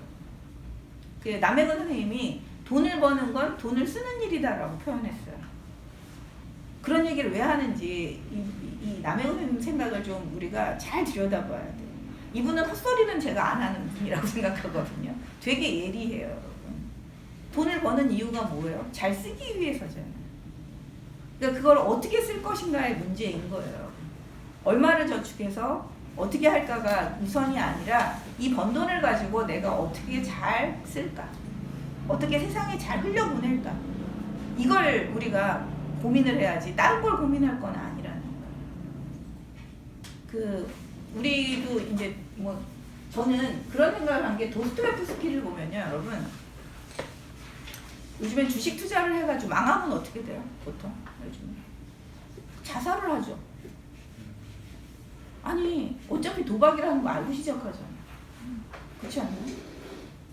그 남해근 선생님이 돈을 버는 건 돈을 쓰는 일이다라고 표현했어요. 그런 얘기를 왜 하는지 이 남해근 선생님 생각을 좀 우리가 잘 들여다봐야 돼요. 이분은 헛소리는 제가 안 하는 분이라고 생각하거든요. 되게 예리해요, 여러분. 돈을 버는 이유가 뭐예요? 잘 쓰기 위해서잖아요. 그러니까 그걸 어떻게 쓸 것인가의 문제인 거예요. 얼마를 저축해서 어떻게 할까가 우선이 아니라 이 번 돈을 가지고 내가 어떻게 잘 쓸까? 어떻게 세상에 잘 흘려보낼까? 이걸 우리가 고민을 해야지 다른 걸 고민할 건 아니라는 거예요. 우리도 이제 뭐 저는 그런 생각을 한 게 도스토옙스키를 보면요, 여러분. 요즘엔 주식 투자를 해가지고 망하면 어떻게 돼요? 보통 요즘 자살을 하죠. 아니 어차피 도박이라는 거 알고 시작하잖아요. 그렇지 않나요?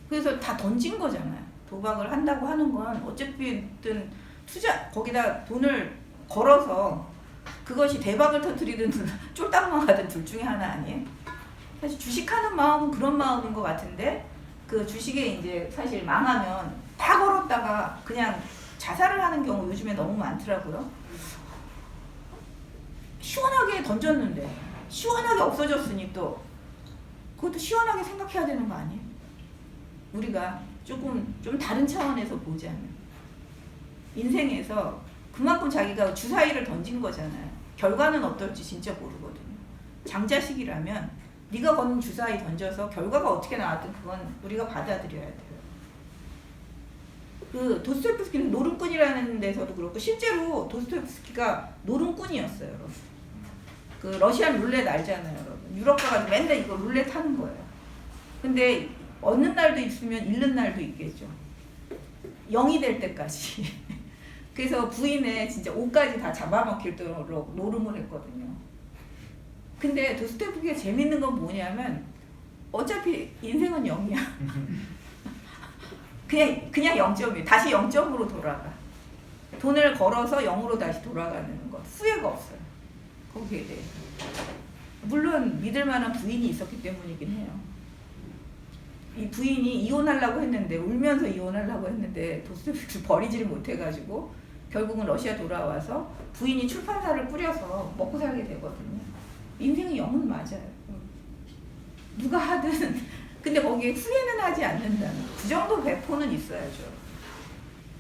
그래서 다 던진 거잖아요. 도박을 한다고 하는 건 어차피든 투자 거기다 돈을 걸어서 그것이 대박을 터뜨리든 쫄딱망하든 둘 중에 하나 아니에요? 사실 주식하는 마음은 그런 마음인 것 같은데 그 주식에 이제 사실 망하면 다 걸었다가 그냥 자살을 하는 경우 요즘에 너무 많더라고요. 시원하게 던졌는데 시원하게 없어졌으니 또 그것도 시원하게 생각해야 되는 거 아니에요? 우리가 좀 다른 차원에서 보자면 인생에서 그만큼 자기가 주사위를 던진 거잖아요. 결과는 어떨지 진짜 모르거든요. 장자식이라면 네가 건 주사위 던져서 결과가 어떻게 나왔든 그건 우리가 받아들여야 돼요. 그 도스토옙스키는 노름꾼이라는 데서도 그렇고 실제로 도스토옙스키가 노름꾼이었어요, 여러분. 그 러시안 룰렛 알잖아요, 여러분. 유럽 가가지고 맨날 이거 룰렛 하는 거예요. 근데 얻는 날도 있으면 잃는 날도 있겠죠. 0이 될 때까지. 그래서 부인의 진짜 옷까지 다 잡아먹힐도록 노름을 했거든요. 근데 도스토옙스키가 재밌는 건 뭐냐면 어차피 인생은 0이야. 그냥 0점이에요. 다시 0점으로 돌아가. 돈을 걸어서 0으로 다시 돌아가는 것. 후회가 없어요. 거기에 대해서. 물론 믿을 만한 부인이 있었기 때문이긴 해요. 이 부인이 이혼하려고 했는데 울면서 이혼하려고 했는데 도스토옙스키 버리지를 못해가지고 결국은 러시아 돌아와서 부인이 출판사를 꾸려서 먹고 살게 되거든요. 인생의 0은 맞아요. 누가 하든 근데 거기에 후회는 하지 않는다는 그 정도 배포는 있어야죠.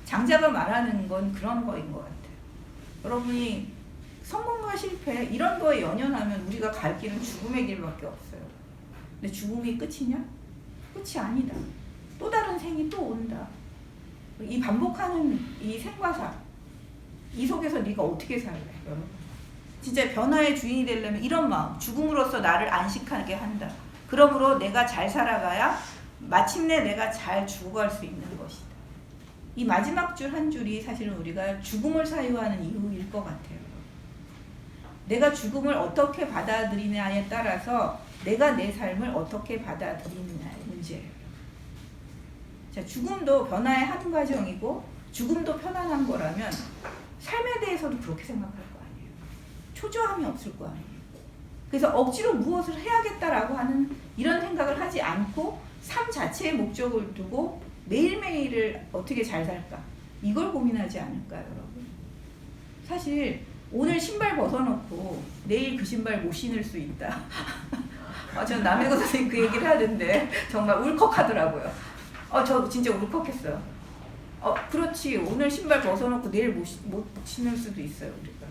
장자가 말하는 건 그런 거인 것 같아요. 여러분이 성공과 실패 이런 거에 연연하면 우리가 갈 길은 죽음의 길밖에 없어요. 근데 죽음이 끝이냐? 끝이 아니다. 또 다른 생이 또 온다. 이 반복하는 이 생과 사, 이 속에서 네가 어떻게 살래? 여러분. 진짜 변화의 주인이 되려면 이런 마음, 죽음으로써 나를 안식하게 한다. 그러므로 내가 잘 살아가야 마침내 내가 잘 죽어갈 수 있는 것이다. 이 마지막 줄 한 줄이 사실은 우리가 죽음을 사유하는 이유일 것 같아요. 내가 죽음을 어떻게 받아들이냐에 따라서 내가 내 삶을 어떻게 받아들이느냐의 문제예요. 자, 죽음도 변화의 한 과정이고 죽음도 편안한 거라면 삶에 대해서도 그렇게 생각할 거 아니에요. 초조함이 없을 거 아니에요. 그래서 억지로 무엇을 해야겠다라고 하는 이런 생각을 하지 않고 삶 자체의 목적을 두고 매일매일을 어떻게 잘 살까? 이걸 고민하지 않을까요, 여러분? 사실 오늘 신발 벗어놓고 내일 그 신발 못 신을 수 있다. 전 남해고 선생님 그 얘기를 하는데 정말 울컥하더라고요. 저 진짜 울컥했어요. 그렇지. 오늘 신발 벗어놓고 내일 못 신을 수도 있어요, 우리가.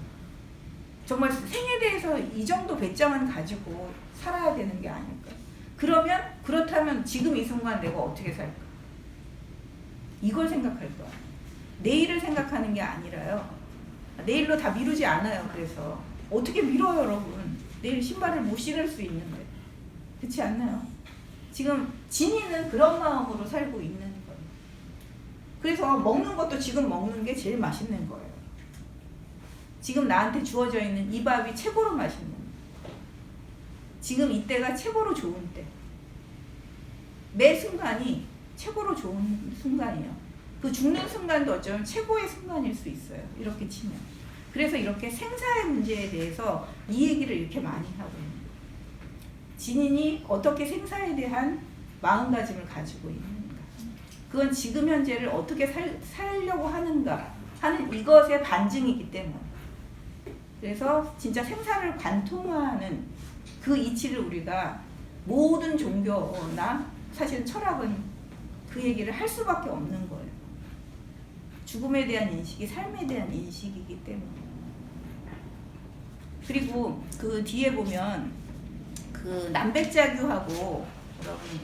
정말 생에 대해서 이 정도 배짱은 가지고 살아야 되는 게 아닐까. 그렇다면 지금 이 순간 내가 어떻게 살까? 이걸 생각할 거야. 내일을 생각하는 게 아니라요. 내일로 다 미루지 않아요. 그래서 어떻게 미뤄요, 여러분? 내일 신발을 못 신을 수 있는데. 그렇지 않나요? 지금 진이는 그런 마음으로 살고 있는 거예요. 그래서 먹는 것도 지금 먹는 게 제일 맛있는 거예요. 지금 나한테 주어져 있는 이 밥이 최고로 맛있는 거예요. 지금 이때가 최고로 좋은 때. 매 순간이 최고로 좋은 순간이에요. 그 죽는 순간도 어쩌면 최고의 순간일 수 있어요. 이렇게 치면. 그래서 이렇게 생사의 문제에 대해서 이 얘기를 이렇게 많이 하고 있는 거예요. 진인이 어떻게 생사에 대한 마음가짐을 가지고 있는가. 그건 지금 현재를 어떻게 살려고 하는가 하는 이것의 반증이기 때문에. 그래서 진짜 생사를 관통하는 그 이치를 우리가 모든 종교나 사실 철학은 그 얘기를 할 수밖에 없는 거예요. 죽음에 대한 인식이 삶에 대한 인식이기 때문에. 그리고 그 뒤에 보면 그 남백자규하고 여러분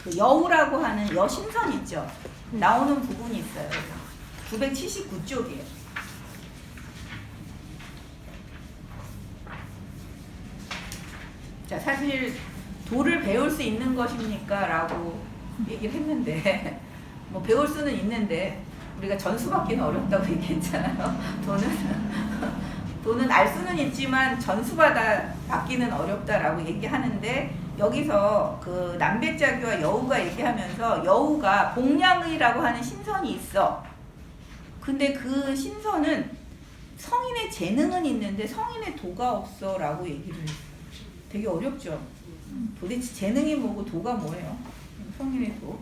그 여우라고 하는 여신선 있죠. 나오는 부분이 있어요. 979쪽이에요. 자, 사실 도를 배울 수 있는 것입니까? 라고 얘기를 했는데 뭐 배울 수는 있는데 우리가 전수받기는 어렵다고 얘기했잖아요. 도는 알 수는 있지만 받기는 어렵다라고 얘기하는데 여기서 그 남백자규와 여우가 얘기하면서 여우가 복량의라고 하는 신선이 있어. 근데 그 신선은 성인의 재능은 있는데 성인의 도가 없어 라고 얘기를 했어요. 되게 어렵죠. 도대체 재능이 뭐고 도가 뭐예요? 성인의 도.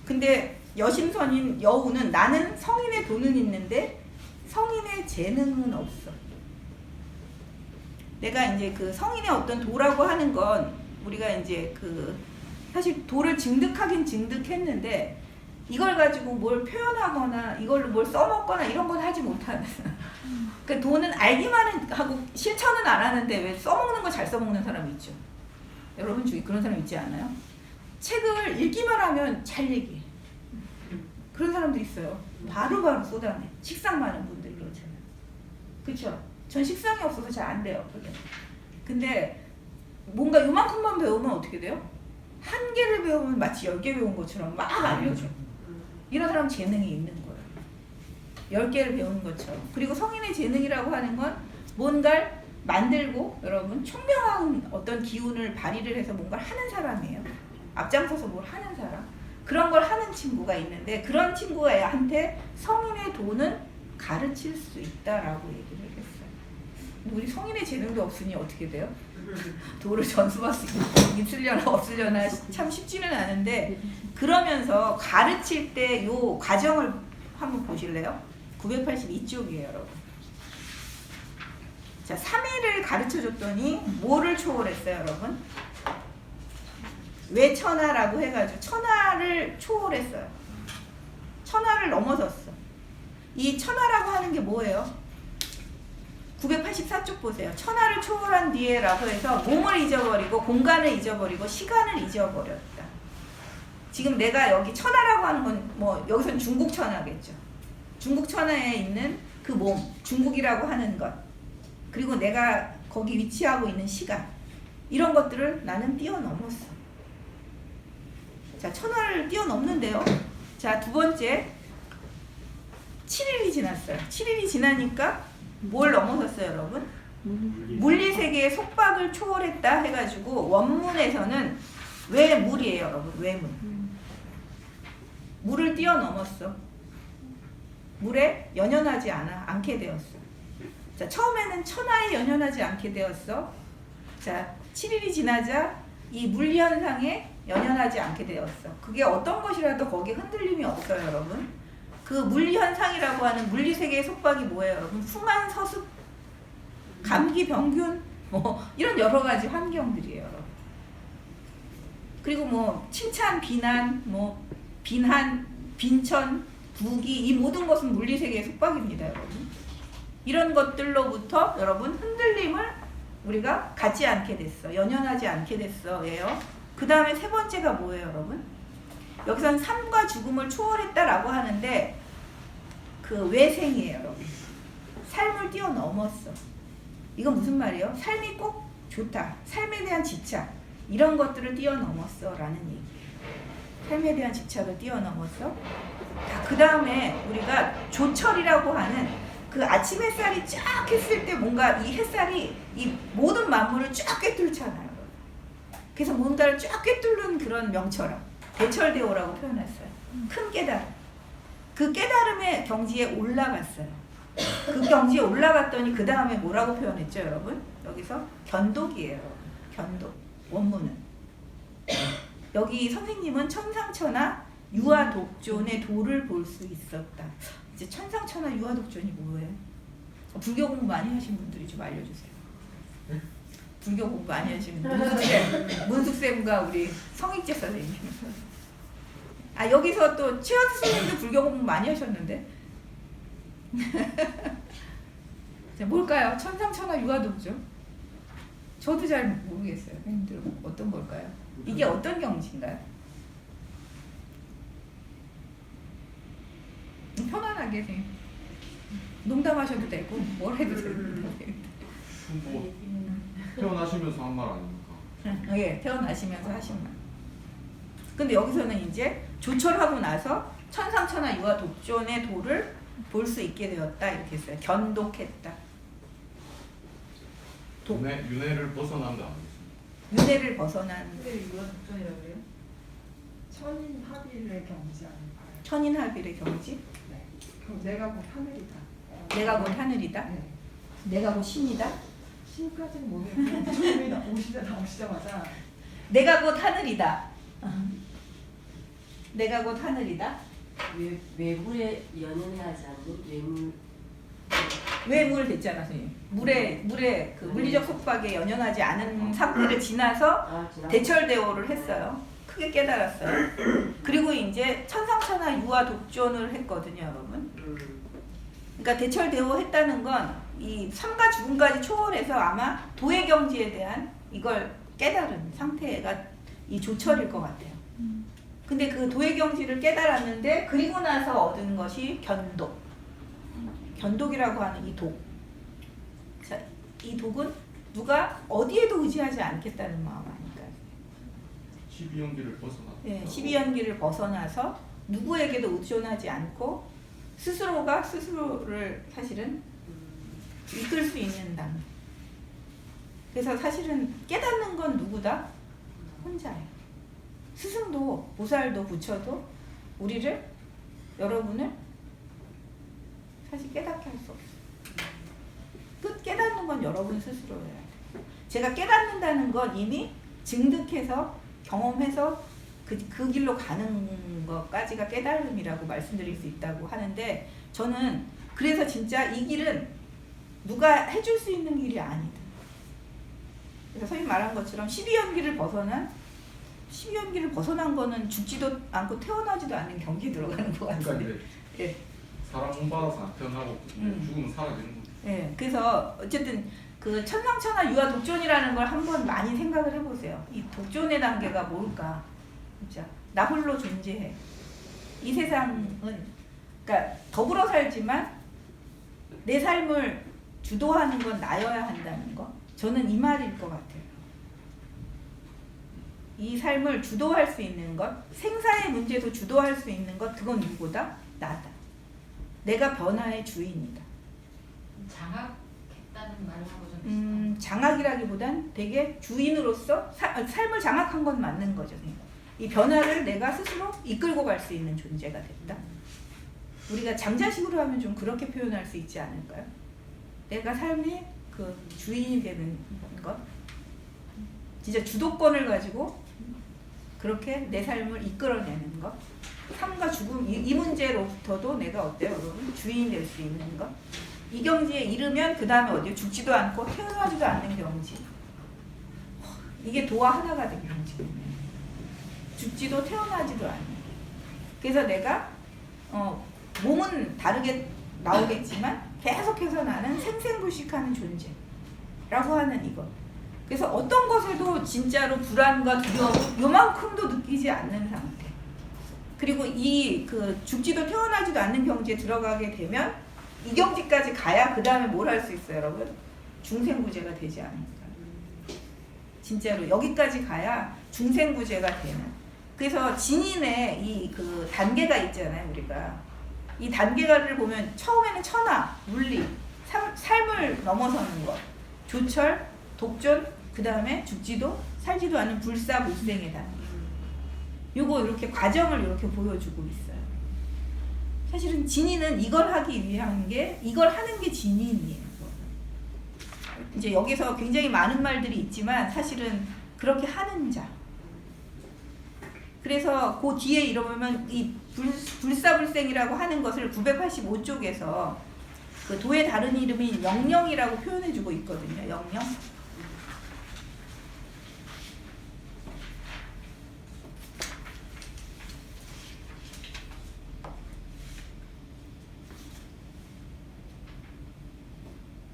근데 여신선인 여우는 나는 성인의 도는 있는데 성인의 재능은 없어. 내가 이제 그 성인의 어떤 도라고 하는 건 우리가 이제 그 사실 도를 증득하긴 증득했는데 이걸 가지고 뭘 표현하거나 이걸로 뭘 써먹거나 이런 건 하지 못하는. 그 도는 알기만 하고 실천은 안 하는데 왜 써먹는 거 잘 써먹는 사람이 있죠. 여러분 중에 그런 사람 있지 않아요? 책을 읽기만 하면 잘 얘기해. 그런 사람들 있어요. 바로바로 쏟아내. 식상 많은 분들이 그렇잖아요. 그렇죠? 전 식상이 없어서 잘 안 돼요. 그게. 근데 뭔가 요만큼만 배우면 어떻게 돼요? 한 개를 배우면 마치 10개 배운 것처럼 막 알려줘. 이런 사람 재능이 있는 거예요. 10개를 배우는 것처럼. 그리고 성인의 재능이라고 하는 건 뭔가를 만들고 여러분 총명한 어떤 기운을 발휘를 해서 뭔가를 하는 사람이에요. 앞장서서 뭘 하는 사람. 그런 걸 하는 친구가 있는데 그런 친구한테 성인의 도는 가르칠 수 있다라고 얘기를 했어요. 우리 성인의 재능도 없으니 어떻게 돼요? 도를 전수받을 수 있으려나 없으려나 참 쉽지는 않은데 그러면서 가르칠 때 요 과정을 한번 보실래요? 982쪽이에요, 여러분. 자, 3일을 가르쳐줬더니 뭐를 초월했어요, 여러분? 왜 천하라고 해가지고 천하를 초월했어요. 천하를 넘어섰어. 이 천하라고 하는 게 뭐예요? 984쪽 보세요. 천하를 초월한 뒤에 라고 해서 몸을 잊어버리고 공간을 잊어버리고 시간을 잊어버렸다. 지금 내가 여기 천하라고 하는 건 뭐 여기서는 중국 천하겠죠. 중국 천하에 있는 그 몸, 중국이라고 하는 것, 그리고 내가 거기 위치하고 있는 시간, 이런 것들을 나는 뛰어넘었어. 자, 천하를 뛰어넘는데요. 자, 두 번째, 7일이 지났어요. 7일이 지나니까 뭘 넘어섰어요, 여러분? 물리세계의 속박을 초월했다 해가지고 원문에서는 외물이에요, 여러분. 외물. 물을 뛰어넘었어. 물에 연연하지 않게 되었어. 자, 처음에는 천하에 연연하지 않게 되었어. 자, 7일이 지나자 이 물현상에 연연하지 않게 되었어. 그게 어떤 것이라도 거기에 흔들림이 없어요, 여러분. 그 물현상이라고 하는 물리세계의 속박이 뭐예요, 여러분? 풍한 서습, 감기, 병균, 뭐 이런 여러 가지 환경들이에요, 여러분. 그리고 뭐 칭찬, 비난, 뭐 빈한, 빈천, 부기, 이 모든 것은 물리세계의 속박입니다, 여러분. 이런 것들로부터 여러분 흔들림을 우리가 갖지 않게 됐어. 연연하지 않게 됐어. 예요. 그 다음에 세 번째가 뭐예요, 여러분? 여기서는 삶과 죽음을 초월했다라고 하는데 그 외생이에요, 여러분. 삶을 뛰어넘었어. 이건 무슨 말이에요? 삶이 꼭 좋다. 삶에 대한 집착. 이런 것들을 뛰어넘었어. 라는 얘기예요. 삶에 대한 집착을 뛰어넘었어. 그 다음에 우리가 조철이라고 하는 그 아침 햇살이 쫙 했을 때 뭔가 이 햇살이 이 모든 만물을 쫙 꿰뚫잖아요. 그래서 뭔가를 쫙 꿰뚫는 그런 명철함. 대철대오라고 표현했어요. 큰 깨달음. 그 깨달음의 경지에 올라갔어요. 그 경지에 올라갔더니 그 다음에 뭐라고 표현했죠, 여러분? 여기서 견독이에요. 견독. 원문은. 여기 선생님은 천상천하 유아독존의 도를 볼 수 있었다. 이제 천상천하 유아독존이 뭐예요? 불교 공부 많이 하신 분들이 좀 알려주세요. 불교 공부 많이 하시는 문숙쌤과 우리 성익재 선생님. 아 여기서 또 최하수 선생님도 불교 공부 많이 하셨는데. 자, 뭘까요? 천상천하 유화독조. 저도 잘 모르겠어요. 선생님들 어떤 걸까요? 이게 어떤 경지인가요? 편안하게 선생님. 농담하셔도 되고 뭘 해도 됩니다. 뭐 태어나시면서 한 말 아닙니까? 예, 태어나시면서 하신 말. 근데 여기서는 이제 조철하고 나서 천상천하 유화 독존의 도를 볼 수 있게 되었다 이렇게 했어요. 견독했다. 윤회를 벗어난 거 아니겠습니까? 윤회를 벗어난 근데 이거 독전이라고 그래요? 천인 합일의 경지 아닐까요? 천인합일의 경지. 네. 그럼 내가 곧 하늘이다. 내가 곧 하늘이다. 네. 내가 곧 신이다. 신까지는 모르겠는데 부처님이 나오시자마자 내가 곧 하늘이다. 내가 곧 하늘이다. 외물에 연연하지 않는 외물. 외물 됐잖아, 선생님. 물에 그 물리적 속박에 연연하지 않은 상태를 지나서 대철대오를 했어요. 크게 깨달았어요. 그리고 이제 천상천하 유화 독존을 했거든요, 여러분. 그러니까 대철대오 했다는 건 이 삶과 죽음까지 초월해서 아마 도의 경지에 대한 이걸 깨달은 상태가 이 조철일 것 같아요. 근데 그 도의 경지를 깨달았는데 그리고 나서 얻은 것이 견독. 견독이라고 하는 이 독. 자, 이 독은 누가 어디에도 의지하지 않겠다는 마음 아닐까요? 12연기를 벗어났다. 네, 12연기를 벗어나서 누구에게도 의존하지 않고 스스로가 스스로를 사실은 이끌 수 있는 단계. 그래서 사실은 깨닫는 건 누구다? 혼자예요. 스승도 보살도 부처도 우리를 여러분을 사실 깨닫게 할 수 없어요. 끝 깨닫는 건 여러분 스스로예요. 제가 깨닫는다는 건 이미 증득해서 경험해서 그 길로 가는 것까지가 깨달음이라고 말씀드릴 수 있다고 하는데 저는 그래서 진짜 이 길은 누가 해줄 수 있는 길이 아니다. 그래서 선생님 말한 것처럼 12연기를 벗어난 거는 죽지도 않고 태어나지도 않는 경지에 들어가는 것 그러니까 같은데. 이제 예. 사람 본받아서 안 태어나고 죽으면 사라지는 거죠. 예. 그래서 어쨌든 그 천상천하 유화 독존이라는 걸 한번 많이 생각을 해보세요. 이 독존의 단계가 뭘까? 진짜 나 홀로 존재해. 이 세상은 그러니까 더불어 살지만 내 삶을 주도하는 건 나여야 한다는 거. 저는 이 말일 것 같아요. 이 삶을 주도할 수 있는 것, 생사의 문제도 주도할 수 있는 것, 그건 누구다? 나다. 내가 변화의 주인이다. 장악했다는 말하고 좀 비슷한. 장악이라기보단 되게 주인으로서 삶을 장악한 건 맞는 거죠. 이 변화를 내가 스스로 이끌고 갈 수 있는 존재가 됐다. 우리가 장자식으로 하면 좀 그렇게 표현할 수 있지 않을까요? 내가 삶의 그 주인이 되는 것, 진짜 주도권을 가지고 그렇게 내 삶을 이끌어내는 것, 삶과 죽음 이 문제로부터도 내가 어때요, 여러분? 주인이 될 수 있는 것. 이 경지에 이르면 그 다음에 어디요? 죽지도 않고 태어나지도 않는 경지. 이게 도와 하나가 된 경지예요. 죽지도 태어나지도 않는. 그래서 내가 몸은 다르게 나오겠지만 계속해서 나는 생생불식하는 존재라고 하는 이것. 그래서 어떤 것에도 진짜로 불안과 두려움 요만큼도 느끼지 않는 상태. 그리고 이 그 죽지도 태어나지도 않는 경지에 들어가게 되면 이 경지까지 가야 그 다음에 뭘 할 수 있어요, 여러분? 중생구제가 되지 않을까. 진짜로 여기까지 가야 중생구제가 되는. 그래서 진인의 이 그 단계가 있잖아요, 우리가. 이 단계를 보면 처음에는 천하, 물리, 삶을 넘어서는 것, 조철, 독존, 그 다음에 죽지도 살지도 않는 불사불생의 단계. 요거 이렇게 과정을 이렇게 보여주고 있어요. 사실은 진인은 이걸 하기 위한 게, 이걸 하는 게 진인이에요. 이제 여기서 굉장히 많은 말들이 있지만 사실은 그렇게 하는 자. 그래서 그 뒤에 이러면 이 불사불생이라고 하는 것을 985쪽에서 그 도의 다른 이름인 영영이라고 표현해주고 있거든요. 영영.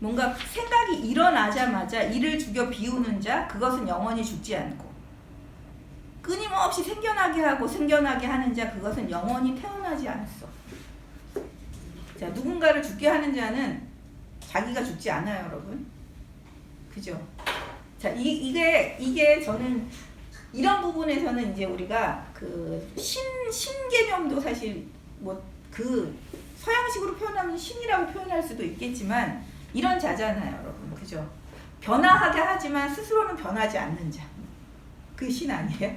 뭔가 생각이 일어나자마자 이를 죽여 비우는 자, 그것은 영원히 죽지 않고, 끊임없이 생겨나게 하고 생겨나게 하는 자, 그것은 영원히 태어나지 않았어. 자, 누군가를 죽게 하는 자는 자기가 죽지 않아요, 여러분. 그죠? 자, 이게 저는 이런 부분에서는 이제 우리가 그 신개념도 사실 뭐 그 서양식으로 표현하면 신이라고 표현할 수도 있겠지만 이런 자잖아요, 여러분. 그죠? 변화하게 하지만 스스로는 변하지 않는 자. 그게 신 아니에요?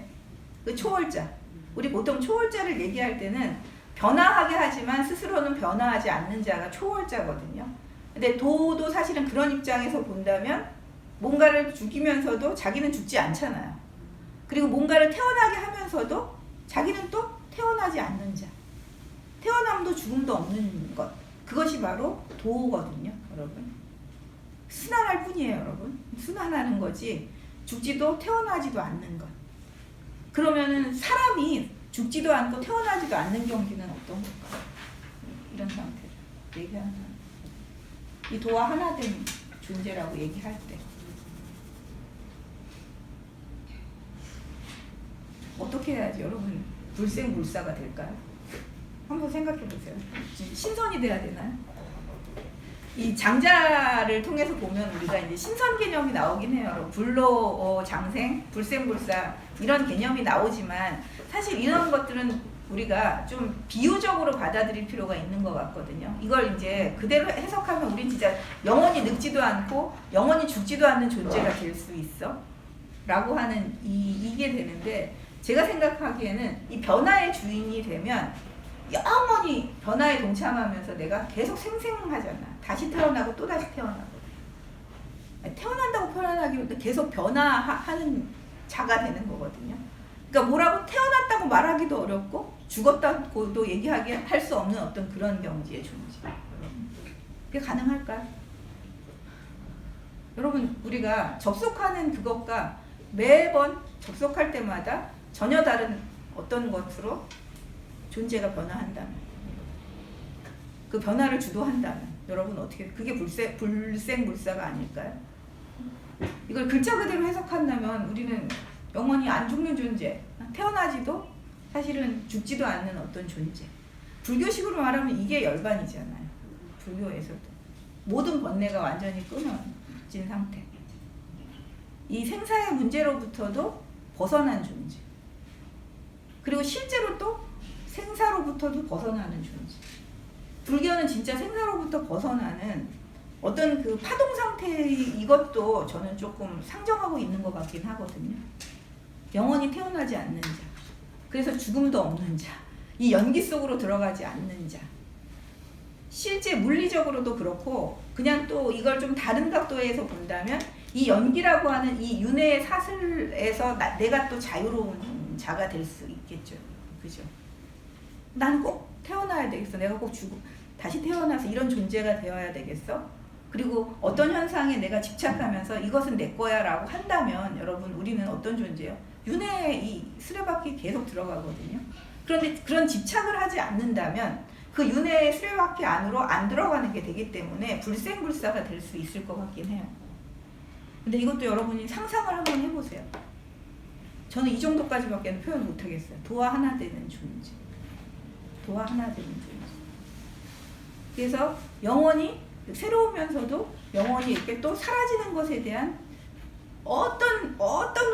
그 초월자. 우리 보통 초월자를 얘기할 때는 변화하게 하지만 스스로는 변화하지 않는 자가 초월자거든요. 근데 도도 사실은 그런 입장에서 본다면 뭔가를 죽이면서도 자기는 죽지 않잖아요. 그리고 뭔가를 태어나게 하면서도 자기는 또 태어나지 않는 자. 태어남도 죽음도 없는 것. 그것이 바로 도거든요, 여러분. 순환할 뿐이에요, 여러분. 순환하는 거지 죽지도 태어나지도 않는 것. 그러면은 사람이 죽지도 않고 태어나지도 않는 경기는 어떤 걸까요? 이런 상태를 얘기하는 사람. 이 도와 하나 된 존재라고 얘기할 때 어떻게 해야지 여러분 불생불사가 될까요? 한번 생각해 보세요. 신선이 돼야 되나요? 이 장자를 통해서 보면 우리가 이제 신선 개념이 나오긴 해요. 불로 장생, 불생불사 이런 개념이 나오지만 사실 이런 것들은 우리가 좀 비유적으로 받아들일 필요가 있는 것 같거든요. 이걸 이제 그대로 해석하면 우린 진짜 영원히 늙지도 않고 영원히 죽지도 않는 존재가 될 수 있어 라고 하는 이게 되는데, 제가 생각하기에는 이 변화의 주인이 되면 영원히 변화에 동참하면서 내가 계속 생생하잖아. 다시 태어나고 또 다시 태어나고. 태어난다고 표현하기보다 계속 변화하는 자가 되는 거거든요. 그러니까 뭐라고 태어났다고 말하기도 어렵고 죽었다고도 할 수 없는 어떤 그런 경지의 존재. 그게 가능할까요? 여러분, 우리가 접속하는 그것과 매번 접속할 때마다 전혀 다른 어떤 것으로 존재가 변화한다면, 그 변화를 주도한다면 여러분 어떻게, 그게 불생불사가 아닐까요? 이걸 글자 그대로 해석한다면 우리는 영원히 안 죽는 존재, 태어나지도 사실은 죽지도 않는 어떤 존재. 불교식으로 말하면 이게 열반이잖아요. 불교에서도 모든 번뇌가 완전히 끊어진 상태, 이 생사의 문제로부터도 벗어난 존재, 그리고 실제로 또 생사로부터도 벗어나는 존재. 불교는 진짜 생사로부터 벗어나는 어떤 그 파동 상태의 이것도 저는 조금 상정하고 있는 것 같긴 하거든요. 영원히 태어나지 않는 자, 그래서 죽음도 없는 자, 이 연기 속으로 들어가지 않는 자. 실제 물리적으로도 그렇고, 그냥 또 이걸 좀 다른 각도에서 본다면 이 연기라고 하는 이 윤회의 사슬에서 내가 또 자유로운 자가 될 수 있겠죠. 그죠? 난 꼭 태어나야 되겠어. 내가 꼭 다시 태어나서 이런 존재가 되어야 되겠어. 그리고 어떤 현상에 내가 집착하면서 이것은 내 거야 라고 한다면 여러분, 우리는 어떤 존재예요? 윤회의 이 수레바퀴 계속 들어가거든요. 그런데 그런 집착을 하지 않는다면 그 윤회의 수레바퀴 안으로 안 들어가는 게 되기 때문에 불생불사가 될 수 있을 것 같긴 해요. 근데 이것도 여러분이 상상을 한번 해보세요. 저는 이 정도까지밖에 표현 못하겠어요. 도와 하나 되는 존재. 도와 하나 되는 존재. 그래서 영원히 새로우면서도 영원히 이렇게 또 사라지는 것에 대한 어떤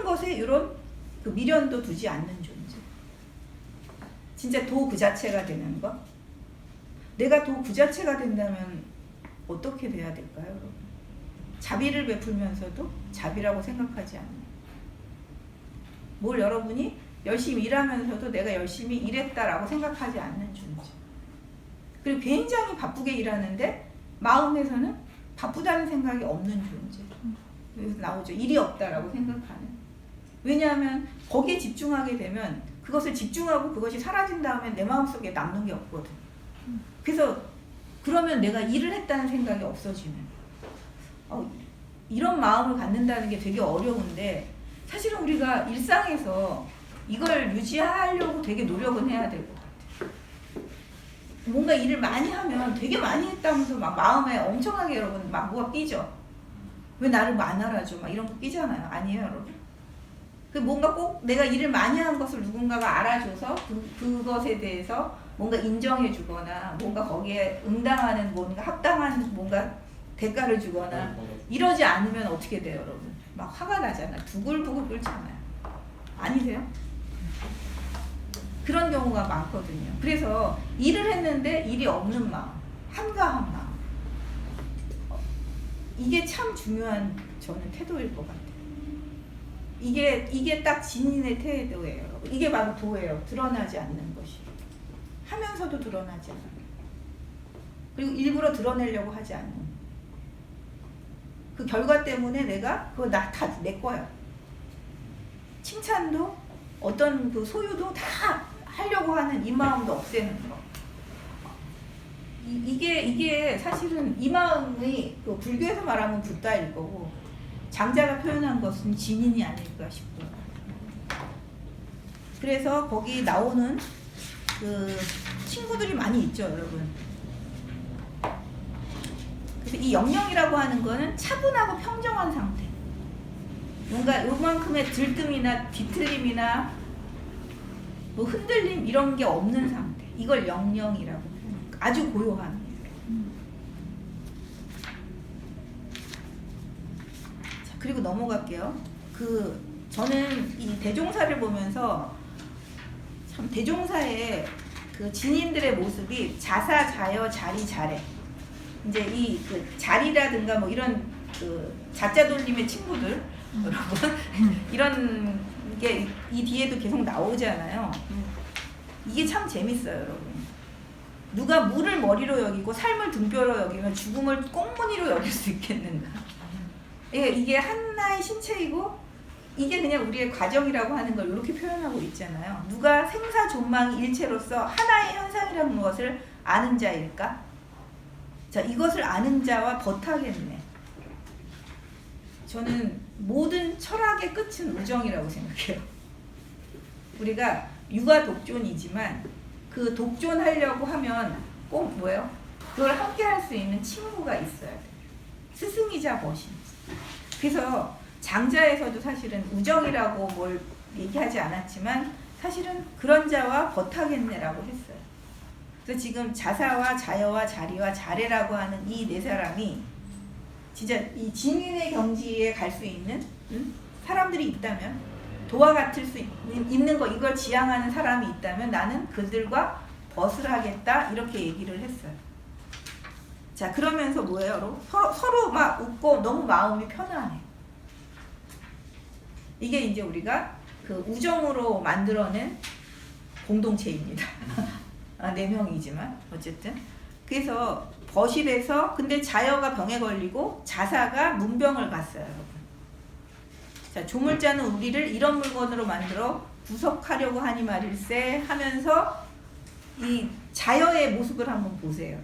것에 이런 그 미련도 두지 않는 존재. 진짜 도 그 자체가 되는 것. 내가 도 그 자체가 된다면 어떻게 돼야 될까요, 여러분? 자비를 베풀면서도 자비라고 생각하지 않는. 뭘 여러분이 열심히 일하면서도 내가 열심히 일했다라고 생각하지 않는 존재. 그리고 굉장히 바쁘게 일하는데 마음에서는 바쁘다는 생각이 없는 존재. 여기서 나오죠. 일이 없다라고 생각하는. 왜냐하면 거기에 집중하게 되면 그것을 집중하고 그것이 사라진 다음에 내 마음속에 남는 게 없거든. 그래서 그러면 내가 일을 했다는 생각이 없어지는. 이런 마음을 갖는다는 게 되게 어려운데, 사실은 우리가 일상에서 이걸 유지하려고 되게 노력은 해야 될 것 같아요. 뭔가 일을 많이 하면 되게 많이 했다면서 막 마음에 엄청나게 여러분 막 뭐가 끼죠. 왜 나를 안 알아줘? 막 이런 거 끼잖아요. 아니에요, 여러분. 그 뭔가 꼭 내가 일을 많이 한 것을 누군가가 알아줘서 그것에 대해서 뭔가 인정해주거나 뭔가 거기에 응당하는 뭔가 합당한 뭔가 대가를 주거나 이러지 않으면 어떻게 돼요, 여러분? 막 화가 나잖아요. 부글부글 끓잖아요. 아니세요? 그런 경우가 많거든요. 그래서 일을 했는데 일이 없는 마음, 한가한 마음. 이게 참 중요한 저는 태도일 것 같아요. 이게 딱 진인의 태도예요, 여러분. 이게 바로 도예요. 드러나지 않는 것이. 하면서도 드러나지 않는. 그리고 일부러 드러내려고 하지 않는. 그 결과 때문에 내가 그거 다 내 거야. 칭찬도 어떤 그 소유도 다 하려고 하는 이 마음도 없애는 거. 이게 사실은 이 마음이 그 불교에서 말하면 붓다일 거고 장자가 표현한 것은 진인이 아닐까 싶고요. 그래서 거기 나오는 그 친구들이 많이 있죠, 여러분. 그래서 이 영영이라고 하는 거는 차분하고 평정한 상태. 뭔가 요만큼의 들뜸이나 뒤틀림이나 뭐 흔들림 이런 게 없는 상태. 이걸 영영이라고 표현합니다. 아주 고요함이에요. 자, 그리고 넘어갈게요. 저는 이 대종사를 보면서 참 대종사의 그 진인들의 모습이 자사, 자여, 자리, 자래. 이제 그 자리라든가 뭐 이런 그 자자 돌림의 친구들 여러분 이런 게 이 뒤에도 계속 나오잖아요. 이게 참 재밌어요, 여러분. 누가 물을 머리로 여기고 삶을 등뼈로 여기면 죽음을 꽁무니로 여길 수 있겠는가? 이게 하나의 신체이고 이게 그냥 우리의 과정이라고 하는 걸 이렇게 표현하고 있잖아요. 누가 생사존망이 일체로서 하나의 현상이라는 것을 아는 자일까? 자, 이것을 아는 자와 버타겠네. 저는 모든 철학의 끝은 우정이라고 생각해요. 우리가 육아 독존이지만 그 독존하려고 하면 꼭 뭐예요? 그걸 함께 할 수 있는 친구가 있어야 돼요. 스승이자 벗인. 그래서 장자에서도 사실은 우정이라고 뭘 얘기하지 않았지만 사실은 그런 자와 버타겠네라고 했어요. 그래서 지금 자사와 자여와 자리와 자래라고 하는 이 네 사람이 진짜 이 진인의 경지에 갈 수 있는 사람들이 있다면 도와 같을 수 있는 거 이걸 지향하는 사람이 있다면 나는 그들과 벗을 하겠다 이렇게 얘기를 했어요. 자, 그러면서 뭐예요? 서로 막 웃고 너무 마음이 편안해. 이게 이제 우리가 그 우정으로 만들어낸 공동체입니다. 4명이지만 어쨌든 그래서 버실에서 근데 자여가 병에 걸리고 자사가 문병을 갔어요, 여러분. 자, 조물자는 우리를 이런 물건으로 만들어 구속하려고 하니 말일세 하면서 이 자여의 모습을 한번 보세요.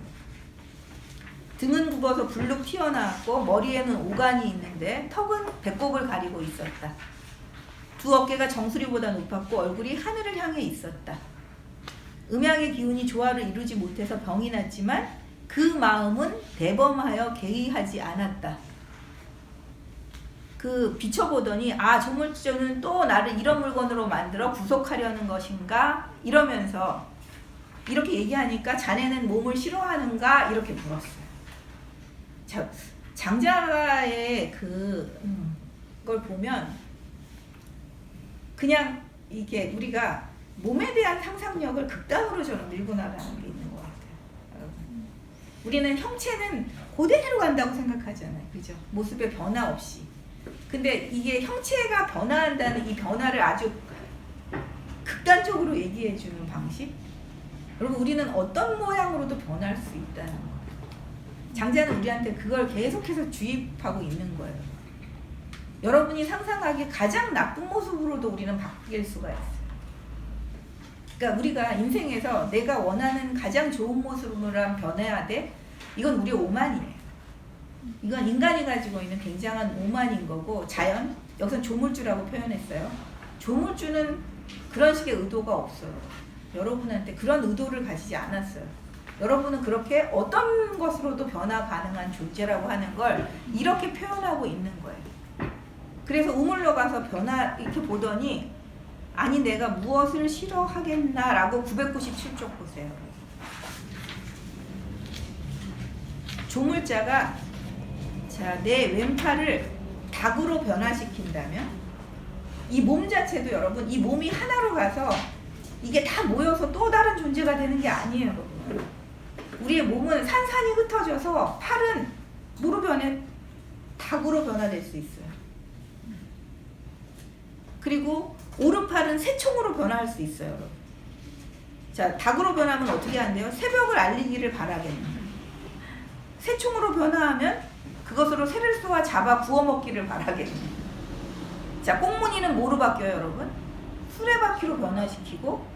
등은 굽어서 불룩 튀어나왔고 머리에는 오간이 있는데 턱은 배꼽을 가리고 있었다. 두 어깨가 정수리보다 높았고 얼굴이 하늘을 향해 있었다. 음양의 기운이 조화를 이루지 못해서 병이 났지만 그 마음은 대범하여 개의하지 않았다. 그 비춰보더니 조물주는 또 나를 이런 물건으로 만들어 구속하려는 것인가? 이러면서 이렇게 얘기하니까 자네는 몸을 싫어하는가? 이렇게 물었어요. 자, 장자의 그걸 보면 그냥 이게 우리가 몸에 대한 상상력을 극단으로 저는 밀고 나가는 게 있는 것 같아요. 여러분. 우리는 형체는 그대로 간다고 생각하잖아요. 그죠? 모습의 변화 없이. 근데 이게 형체가 변화한다는 이 변화를 아주 극단적으로 얘기해 주는 방식. 여러분, 우리는 어떤 모양으로도 변할 수 있다는 거예요. 장자는 우리한테 그걸 계속해서 주입하고 있는 거예요. 여러분이 상상하기에 가장 나쁜 모습으로도 우리는 바뀔 수가 있어요. 그러니까 우리가 인생에서 내가 원하는 가장 좋은 모습으로 변해야 돼. 이건 우리의 오만이에요. 이건 인간이 가지고 있는 굉장한 오만인 거고 자연, 여기서 조물주라고 표현했어요. 조물주는 그런 식의 의도가 없어요. 여러분한테 그런 의도를 가지지 않았어요. 여러분은 그렇게 어떤 것으로도 변화 가능한 존재라고 하는 걸 이렇게 표현하고 있는 거예요. 그래서 우물로 가서 변화 이렇게 보더니 아니 내가 무엇을 싫어하겠나라고 997쪽 보세요. 조물자가 자, 내 왼팔을 닭으로 변화시킨다면 이 몸 자체도 여러분 이 몸이 하나로 가서 이게 다 모여서 또 다른 존재가 되는 게 아니에요, 여러분. 우리의 몸은 산산이 흩어져서 팔은 뭐로 변해? 닭으로 변화될 수 있어요. 그리고 오른팔은 새총으로 변화할 수 있어요, 여러분. 자, 닭으로 변하면 어떻게 한대요? 새벽을 알리기를 바라겠네요. 새총으로 변화하면 그것으로 새를 쏘아 잡아 구워 먹기를 바라겠네요. 자, 꽁무니는 뭐로 바뀌어요, 여러분? 수레바퀴로 변화시키고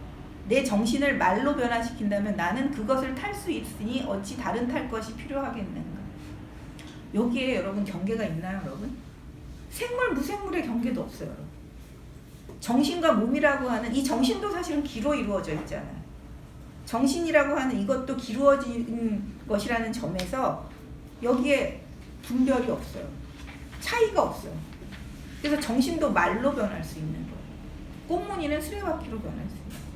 내 정신을 말로 변화시킨다면 나는 그것을 탈 수 있으니 어찌 다른 탈 것이 필요하겠는가. 여기에 여러분 경계가 있나요, 여러분? 생물, 무생물의 경계도 없어요, 여러분. 정신과 몸이라고 하는 이 정신도 사실은 기로 이루어져 있잖아요. 정신이라고 하는 이것도 기루어진 것이라는 점에서 여기에 분별이 없어요. 차이가 없어요. 그래서 정신도 말로 변할 수 있는 거예요. 꽁무니는 수레바퀴로 변할 수 있어요.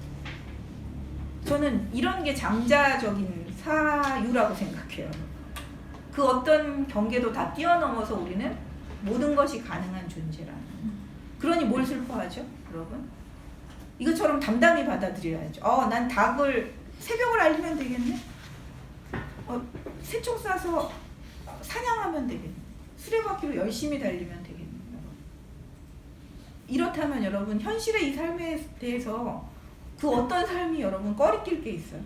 저는 이런 게 장자적인 사유라고 생각해요. 그 어떤 경계도 다 뛰어넘어서 우리는 모든 것이 가능한 존재라는. 그러니 뭘 슬퍼하죠, 여러분? 이것처럼 담담히 받아들여야죠. 난 닭을 새벽을 알리면 되겠네. 새총 쏴서 사냥하면 되겠네. 수레바퀴로 열심히 달리면 되겠네. 이렇다면 여러분 현실의 이 삶에 대해서 그 어떤 삶이 여러분 꺼리낄 게 있어요?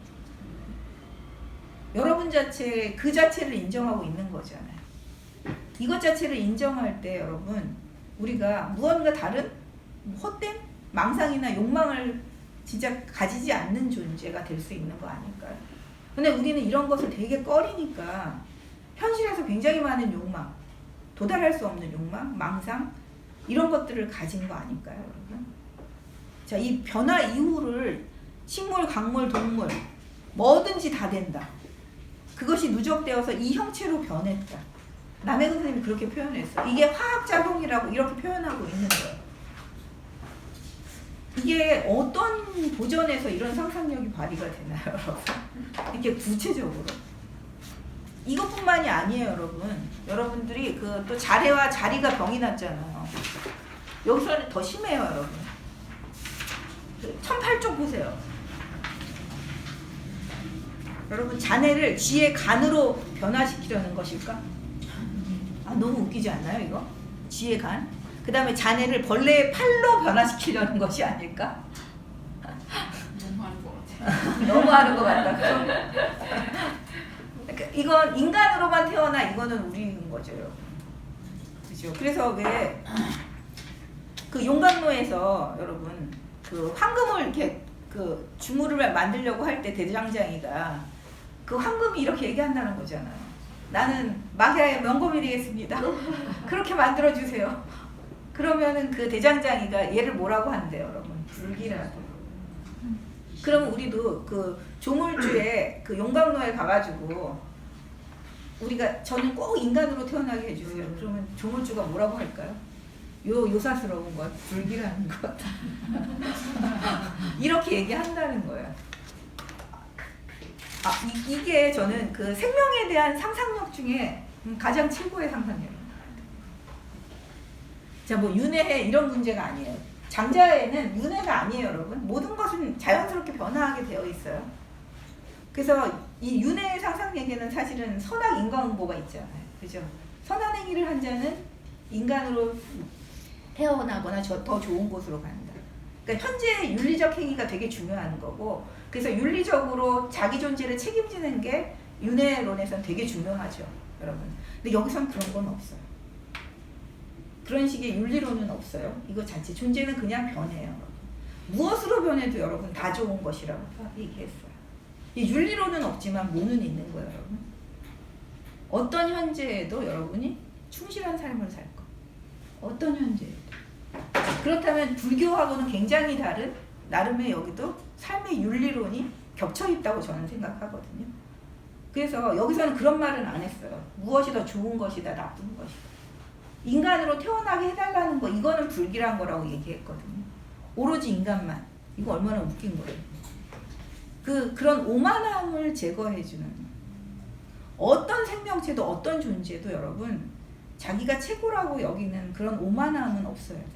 여러분 자체 그 자체를 인정하고 있는 거잖아요. 이것 자체를 인정할 때 여러분 우리가 무언가 다른 헛된 망상이나 욕망을 진짜 가지지 않는 존재가 될 수 있는 거 아닐까요? 근데 우리는 이런 것을 되게 꺼리니까 현실에서 굉장히 많은 욕망, 도달할 수 없는 욕망, 망상 이런 것들을 가진 거 아닐까요, 여러분? 자, 이 변화 이후를 식물, 강물, 동물 뭐든지 다 된다. 그것이 누적되어서 이 형체로 변했다. 남해근 선생님이 그렇게 표현했어요. 이게 화학작용이라고 이렇게 표현하고 있는 거예요. 이게 어떤 도전에서 이런 상상력이 발휘가 되나요, 여러분? 이렇게 구체적으로. 이것뿐만이 아니에요, 여러분. 여러분들이 그 또 자래와 자리가 병이 났잖아요. 여기서는 더 심해요, 여러분. 1008쪽 보세요. 여러분, 자네를 쥐의 간으로 변화시키려는 것일까? 너무 웃기지 않나요, 이거? 쥐의 간? 그 다음에 자네를 벌레의 팔로 변화시키려는 것이 아닐까? 너무 하는 것 같아. 너무 하는 것 같다. 이건 인간으로만 태어나 이거는 우리인 거죠, 그죠? 그래서 왜 그 용광로에서 여러분 그 황금을 이렇게 그 주물을 만들려고 할 때 대장장이가 그 황금이 이렇게 얘기한다는 거잖아요. 나는 마귀의 명검이 되겠습니다. 그렇게 만들어 주세요. 그러면은 그 대장장이가 얘를 뭐라고 한대요, 여러분? 불기라고. 그러면 우리도 그 조물주의 그 용광로에 가가지고 우리가 저는 꼭 인간으로 태어나게 해주세요. 그러면 조물주가 뭐라고 할까요? 요사스러운 것, 불기라는 것. 이렇게 얘기한다는 거예요. 이게 저는 그 생명에 대한 상상력 중에 가장 최고의 상상력입니다. 자, 뭐 윤회 이런 문제가 아니에요. 장자에는 윤회가 아니에요, 여러분. 모든 것은 자연스럽게 변화하게 되어 있어요. 그래서 이 윤회의 상상력에는 사실은 선악 인과응보가 있잖아요. 그죠? 선한 행위를 한 자는 인간으로 태어나거나 더 좋은 곳으로 간다. 그러니까 현재 윤리적 행위가 되게 중요한 거고, 그래서 윤리적으로 자기 존재를 책임지는 게 윤회론에서는 되게 중요하죠, 여러분. 근데 여기서는 그런 건 없어요. 그런 식의 윤리론은 없어요. 이거 자체 존재는 그냥 변해요. 무엇으로 변해도 여러분 다 좋은 것이라고 얘기했어요. 이 윤리론은 없지만 뭐는 있는 거예요, 여러분. 어떤 현재에도 여러분이 충실한 삶을 살 거. 어떤 현재에도. 그렇다면 불교하고는 굉장히 다른 나름의 여기도 삶의 윤리론이 겹쳐 있다고 저는 생각하거든요. 그래서 여기서는 그런 말은 안 했어요. 무엇이 더 좋은 것이다, 나쁜 것이다. 인간으로 태어나게 해달라는 거, 이거는 불길한 거라고 얘기했거든요. 오로지 인간만. 이거 얼마나 웃긴 거예요. 그런 오만함을 제거해주는, 어떤 생명체도 어떤 존재도 여러분 자기가 최고라고 여기는 그런 오만함은 없어야 돼요.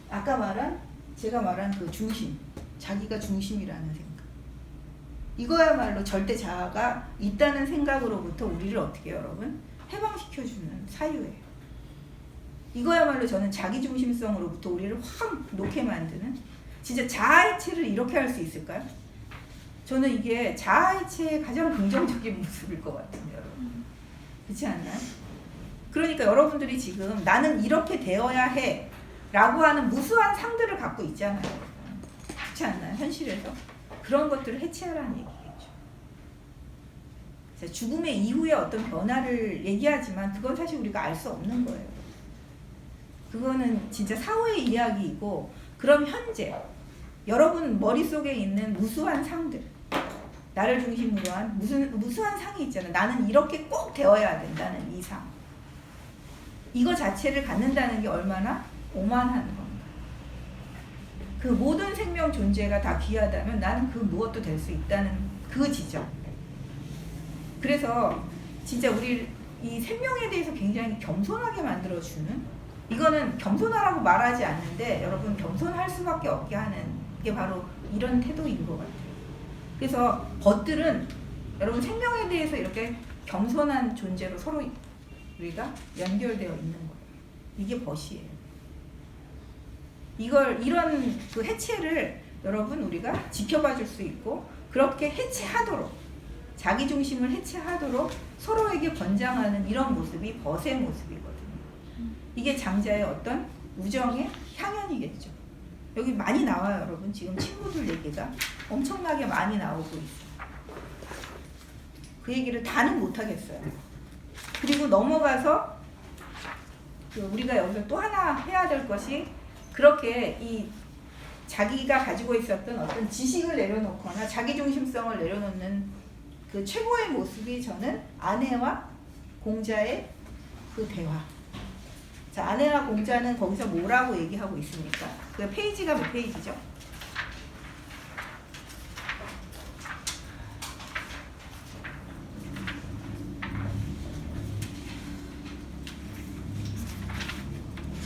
아까 제가 말한 그 중심, 자기가 중심이라는 생각, 이거야말로 절대 자아가 있다는 생각으로부터 우리를 어떻게 해요, 여러분? 해방시켜주는 사유예요. 이거야말로 저는 자기중심성으로부터 우리를 확 놓게 만드는, 진짜 자아해체를 이렇게 할 수 있을까요? 저는 이게 자아해체의 가장 긍정적인 모습일 것 같은데요, 여러분. 그렇지 않나요? 그러니까 여러분들이 지금 나는 이렇게 되어야 해 라고 하는 무수한 상들을 갖고 있잖아요. 그렇지 않나요? 현실에서. 그런 것들을 해체하라는 얘기겠죠. 자, 죽음의 이후에 어떤 변화를 얘기하지만 그건 사실 우리가 알 수 없는 거예요. 그거는 진짜 사후의 이야기이고, 그럼 현재 여러분 머릿속에 있는 무수한 상들, 나를 중심으로 한 무수한 상이 있잖아요. 나는 이렇게 꼭 되어야 된다는 이 상. 이거 자체를 갖는다는 게 얼마나 오만한 건가. 그 모든 생명 존재가 다 귀하다면 나는 그 무엇도 될 수 있다는 그 지점. 그래서 진짜 우리 이 생명에 대해서 굉장히 겸손하게 만들어주는, 이거는 겸손하라고 말하지 않는데 여러분 겸손할 수밖에 없게 하는 게 바로 이런 태도인 것 같아요. 그래서 벗들은 여러분 생명에 대해서 이렇게 겸손한 존재로 서로 우리가 연결되어 있는 거예요. 이게 벗이에요. 이런 그 해체를 여러분 우리가 지켜봐 줄 수 있고, 그렇게 해체하도록, 자기 중심을 해체하도록 서로에게 권장하는 이런 모습이 벗의 모습이거든요. 이게 장자의 어떤 우정의 향연이겠죠. 여기 많이 나와요, 여러분. 지금 친구들 얘기가 엄청나게 많이 나오고 있어요. 그 얘기를 다는 못하겠어요. 그리고 넘어가서 우리가 여기서 또 하나 해야 될 것이, 그렇게 이 자기가 가지고 있었던 어떤 지식을 내려놓거나 자기중심성을 내려놓는 그 최고의 모습이, 저는 아내와 공자의 그 대화. 자, 아내와 공자는 거기서 뭐라고 얘기하고 있습니까? 그 페이지가 몇 페이지죠?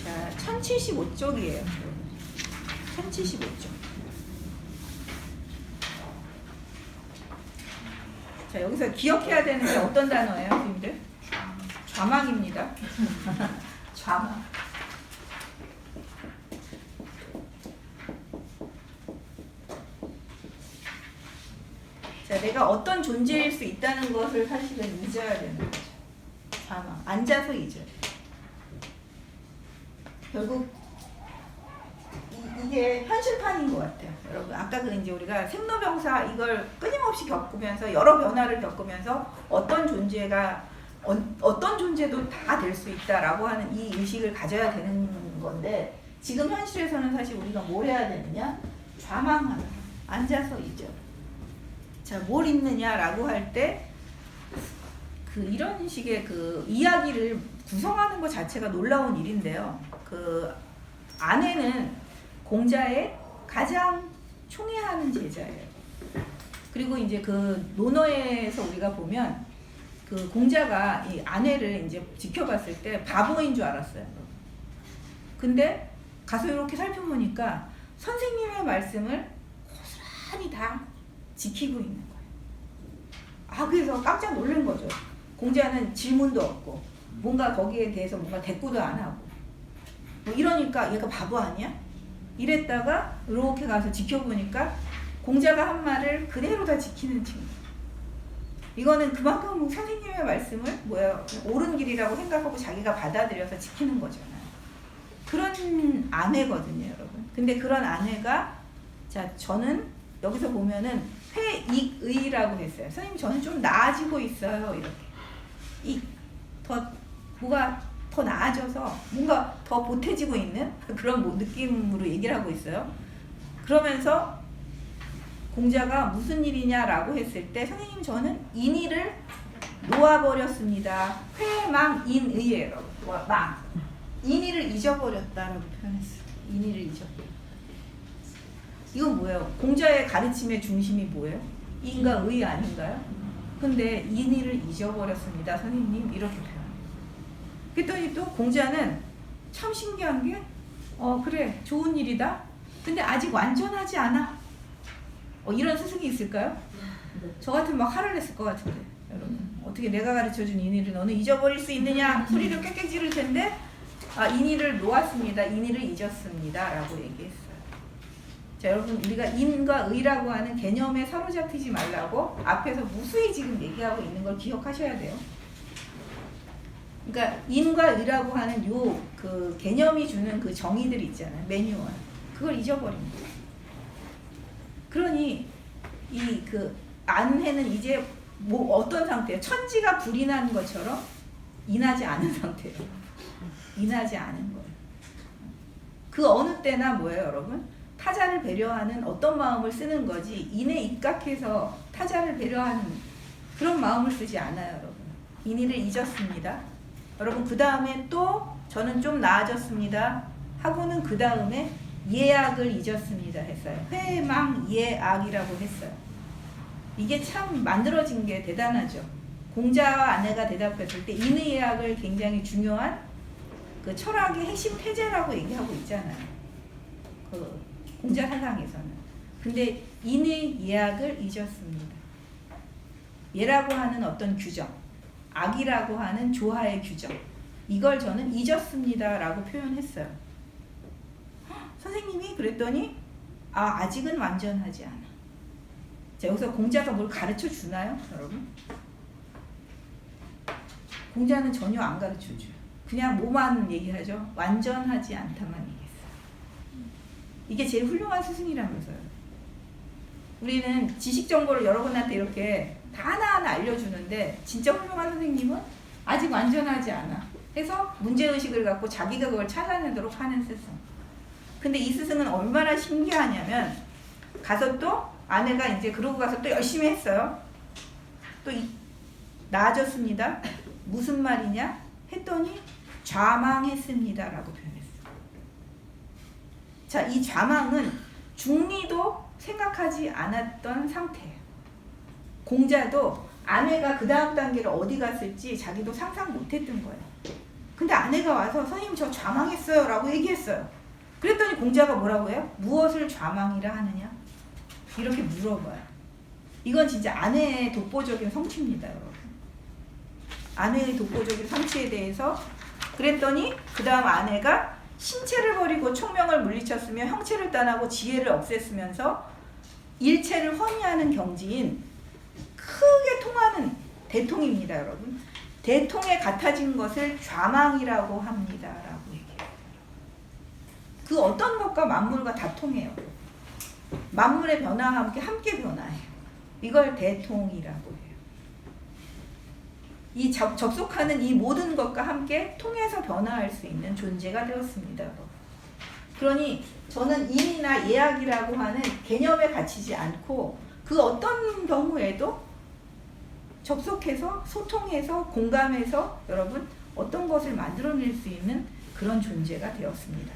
자, 1075쪽이에요. 1075쪽. 자, 여기서 기억해야 되는 게 어떤 단어예요, 선생님들? 좌망입니다. 좌망. 자, 내가 어떤 존재일 수 있다는 것을 사실은 잊어야 되는 거죠. 좌망. 앉아서 잊어요. 결국 이게 현실판인 것 같아요. 여러분, 아까 이제 우리가 생로병사 이걸 끊임없이 겪으면서, 여러 변화를 겪으면서 어떤 존재가 어떤 존재도 다 될 수 있다라고 하는 이 의식을 가져야 되는 건데, 지금 현실에서는 사실 우리가 뭘 해야 되느냐? 좌망하라. 앉아서 잊어. 자, 뭘 잊느냐라고 할 때 이런 식의 그 이야기를 구성하는 것 자체가 놀라운 일인데요. 그 아내는 공자의 가장 총애하는 제자예요. 그리고 이제 그 논어에서 우리가 보면 그 공자가 이 아내를 이제 지켜봤을 때 바보인 줄 알았어요. 근데 가서 이렇게 살펴보니까 선생님의 말씀을 고스란히 다 지키고 있는 거예요. 아, 그래서 깜짝 놀란 거죠. 공자는 질문도 없고 뭔가 거기에 대해서 뭔가 대꾸도 안 하고 뭐 이러니까 얘가 바보 아니야? 이랬다가 이렇게 가서 지켜보니까 공자가 한 말을 그대로 다 지키는 친구. 이거는 그만큼 선생님의 말씀을 옳은 길이라고 생각하고 자기가 받아들여서 지키는 거잖아요. 그런 아내거든요, 여러분. 근데 그런 아내가, 자, 저는 여기서 보면은 회익의라고 했어요. 선생님, 저는 좀 나아지고 있어요, 이렇게. 뭐가 더 나아져서 뭔가 더 보태지고 있는 그런 느낌으로 얘기를 하고 있어요. 그러면서 공자가 무슨 일이냐라고 했을 때 선생님 저는 인의를 놓아버렸습니다. 회망인의예요. 망. 인의를 잊어버렸다라고 표현했어요. 인의를 잊어버렸다. 이건 뭐예요? 공자의 가르침의 중심이 뭐예요? 인과 의 아닌가요? 근데 인의를 잊어버렸습니다. 선생님 이렇게 표현해요. 그랬더니 또 공자는 참 신기한 게 그래 좋은 일이다. 근데 아직 완전하지 않아. 이런 스승이 있을까요? 저 같으면 막 화를 냈을 것 같은데 여러분 어떻게 내가 가르쳐준 인의를 너는 잊어버릴 수 있느냐 소리를 꽥꽥 지를 텐데 인의를 놓았습니다. 인의를 잊었습니다. 라고 얘기했어요. 자 여러분 우리가 인과 의라고 하는 개념에 사로잡히지 말라고 앞에서 무수히 지금 얘기하고 있는 걸 기억하셔야 돼요. 그러니까 인과 의라고 하는 그 개념이 주는 그 정의들 있잖아요. 매뉴얼. 그걸 잊어버립니다. 그러니 이 그 안회는 이제 뭐 어떤 상태예요? 천지가 불이 난 것처럼 인하지 않은 상태예요. 인하지 않은 거예요. 그 어느 때나 뭐예요, 여러분? 타자를 배려하는 어떤 마음을 쓰는 거지 인에 입각해서 타자를 배려하는 그런 마음을 쓰지 않아요, 여러분. 인의를 잊었습니다. 여러분 그 다음에 또 저는 좀 나아졌습니다. 하고는 그 다음에 예악을 잊었습니다 했어요. 회망예악이라고 했어요. 이게 참 만들어진 게 대단하죠. 공자와 아내가 대답했을 때 인의예악을 굉장히 중요한 그 철학의 핵심 태제라고 얘기하고 있잖아요. 그 공자 사상에서는. 근데 인의예악을 잊었습니다. 예라고 하는 어떤 규정, 악이라고 하는 조화의 규정, 이걸 저는 잊었습니다 라고 표현했어요. 선생님이 그랬더니 아직은 완전하지 않아. 자, 여기서 공자가 뭘 가르쳐 주나요, 여러분? 공자는 전혀 안 가르쳐 줘요. 그냥 뭐만 얘기하죠. 완전하지 않다만 얘기했어요. 이게 제일 훌륭한 스승이라면서요. 우리는 지식 정보를 여러분한테 이렇게 다 하나하나 알려주는데 진짜 훌륭한 선생님은 아직 완전하지 않아. 해서 문제의식을 갖고 자기가 그걸 찾아내도록 하는 스승. 근데 이 스승은 얼마나 신기하냐면 가서 또 아내가 이제 그러고 가서 또 열심히 했어요. 또 나아졌습니다. 무슨 말이냐? 했더니 좌망했습니다 라고 표현했어요. 자, 이 좌망은 중리도 생각하지 않았던 상태예요. 공자도 아내가 그 다음 단계를 어디 갔을지 자기도 상상 못했던 거예요. 근데 아내가 와서 선생님 저 좌망했어요 라고 얘기했어요. 그랬더니 공자가 뭐라고 해요? 무엇을 좌망이라 하느냐? 이렇게 물어봐요. 이건 진짜 아내의 독보적인 성취입니다, 여러분. 아내의 독보적인 성취에 대해서 그랬더니 그 다음 아내가 신체를 버리고 총명을 물리쳤으며 형체를 떠나고 지혜를 없앴으면서 일체를 허미하는 경지인 크게 통하는 대통입니다, 여러분. 대통에 같아진 것을 좌망이라고 합니다. 라고 얘기해요. 그 어떤 것과 만물과 다 통해요. 만물의 변화와 함께 변화해요. 이걸 대통이라고 해요. 이 접속하는 이 모든 것과 함께 통해서 변화할 수 있는 존재가 되었습니다. 그러니 저는 인이나 예악이라고 하는 개념에 갇히지 않고 그 어떤 경우에도 접속해서 소통해서 공감해서 여러분 어떤 것을 만들어낼 수 있는 그런 존재가 되었습니다.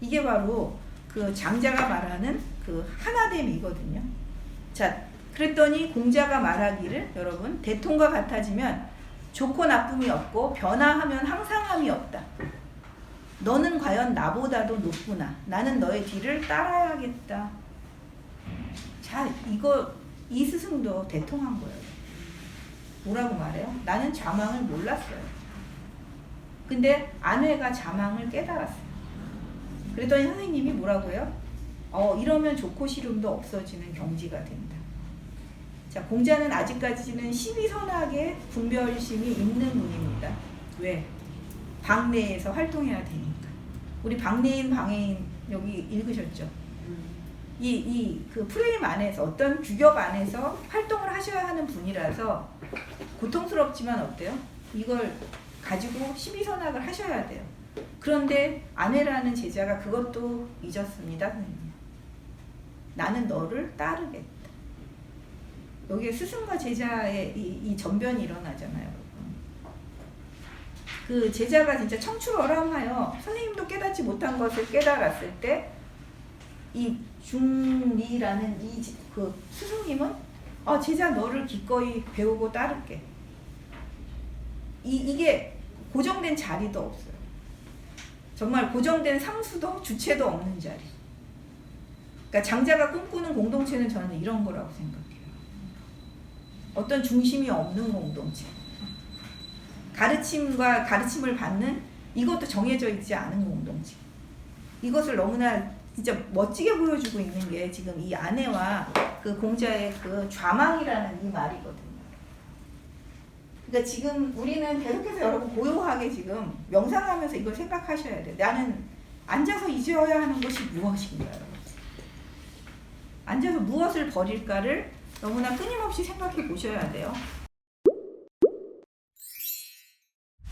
이게 바로 그 장자가 말하는 그 하나됨이거든요. 자, 그랬더니 공자가 말하기를 여러분 대통과 같아지면 좋고 나쁨이 없고 변화하면 항상함이 없다. 너는 과연 나보다도 높구나. 나는 너의 뒤를 따라야겠다. 자, 이 스승도 대통한 거예요. 뭐라고 말해요? 나는 좌망을 몰랐어요. 근데 아내가 좌망을 깨달았어요. 그랬더니 선생님이 뭐라고 해요? 이러면 좋고 싫음도 없어지는 경지가 된다. 자, 공자는 아직까지는 시비선악의 분별심이 있는 분입니다. 왜? 방내에서 활동해야 되니까. 우리 방내인 방해인 여기 읽으셨죠? 그 프레임 안에서 어떤 규격 안에서 활동을 하셔야 하는 분이라서 고통스럽지만 어때요? 이걸 가지고 시비선악을 하셔야 돼요. 그런데 아내라는 제자가 그것도 잊었습니다. 나는 너를 따르겠다. 여기에 스승과 제자의 이 전변이 일어나잖아요. 여러분. 그 제자가 진짜 청출어람하여 선생님도 깨닫지 못한 것을 깨달았을 때 이 중리라는 그 스승님은 제자 너를 기꺼이 배우고 따를게. 이게 고정된 자리도 없어요. 정말 고정된 상수도 주체도 없는 자리. 그러니까 장자가 꿈꾸는 공동체는 저는 이런 거라고 생각해요. 어떤 중심이 없는 공동체. 가르침과 가르침을 받는 이것도 정해져 있지 않은 공동체. 이것을 너무나 진짜 멋지게 보여주고 있는 게 지금 이 아내와 그 공자의 그 좌망이라는 이 말이거든요. 그러니까 지금 우리는 계속해서 여러분 고요하게 지금 명상하면서 이걸 생각하셔야 돼요. 나는 앉아서 잊어야 하는 것이 무엇인가. 앉아서 무엇을 버릴까를 너무나 끊임없이 생각해 보셔야 돼요.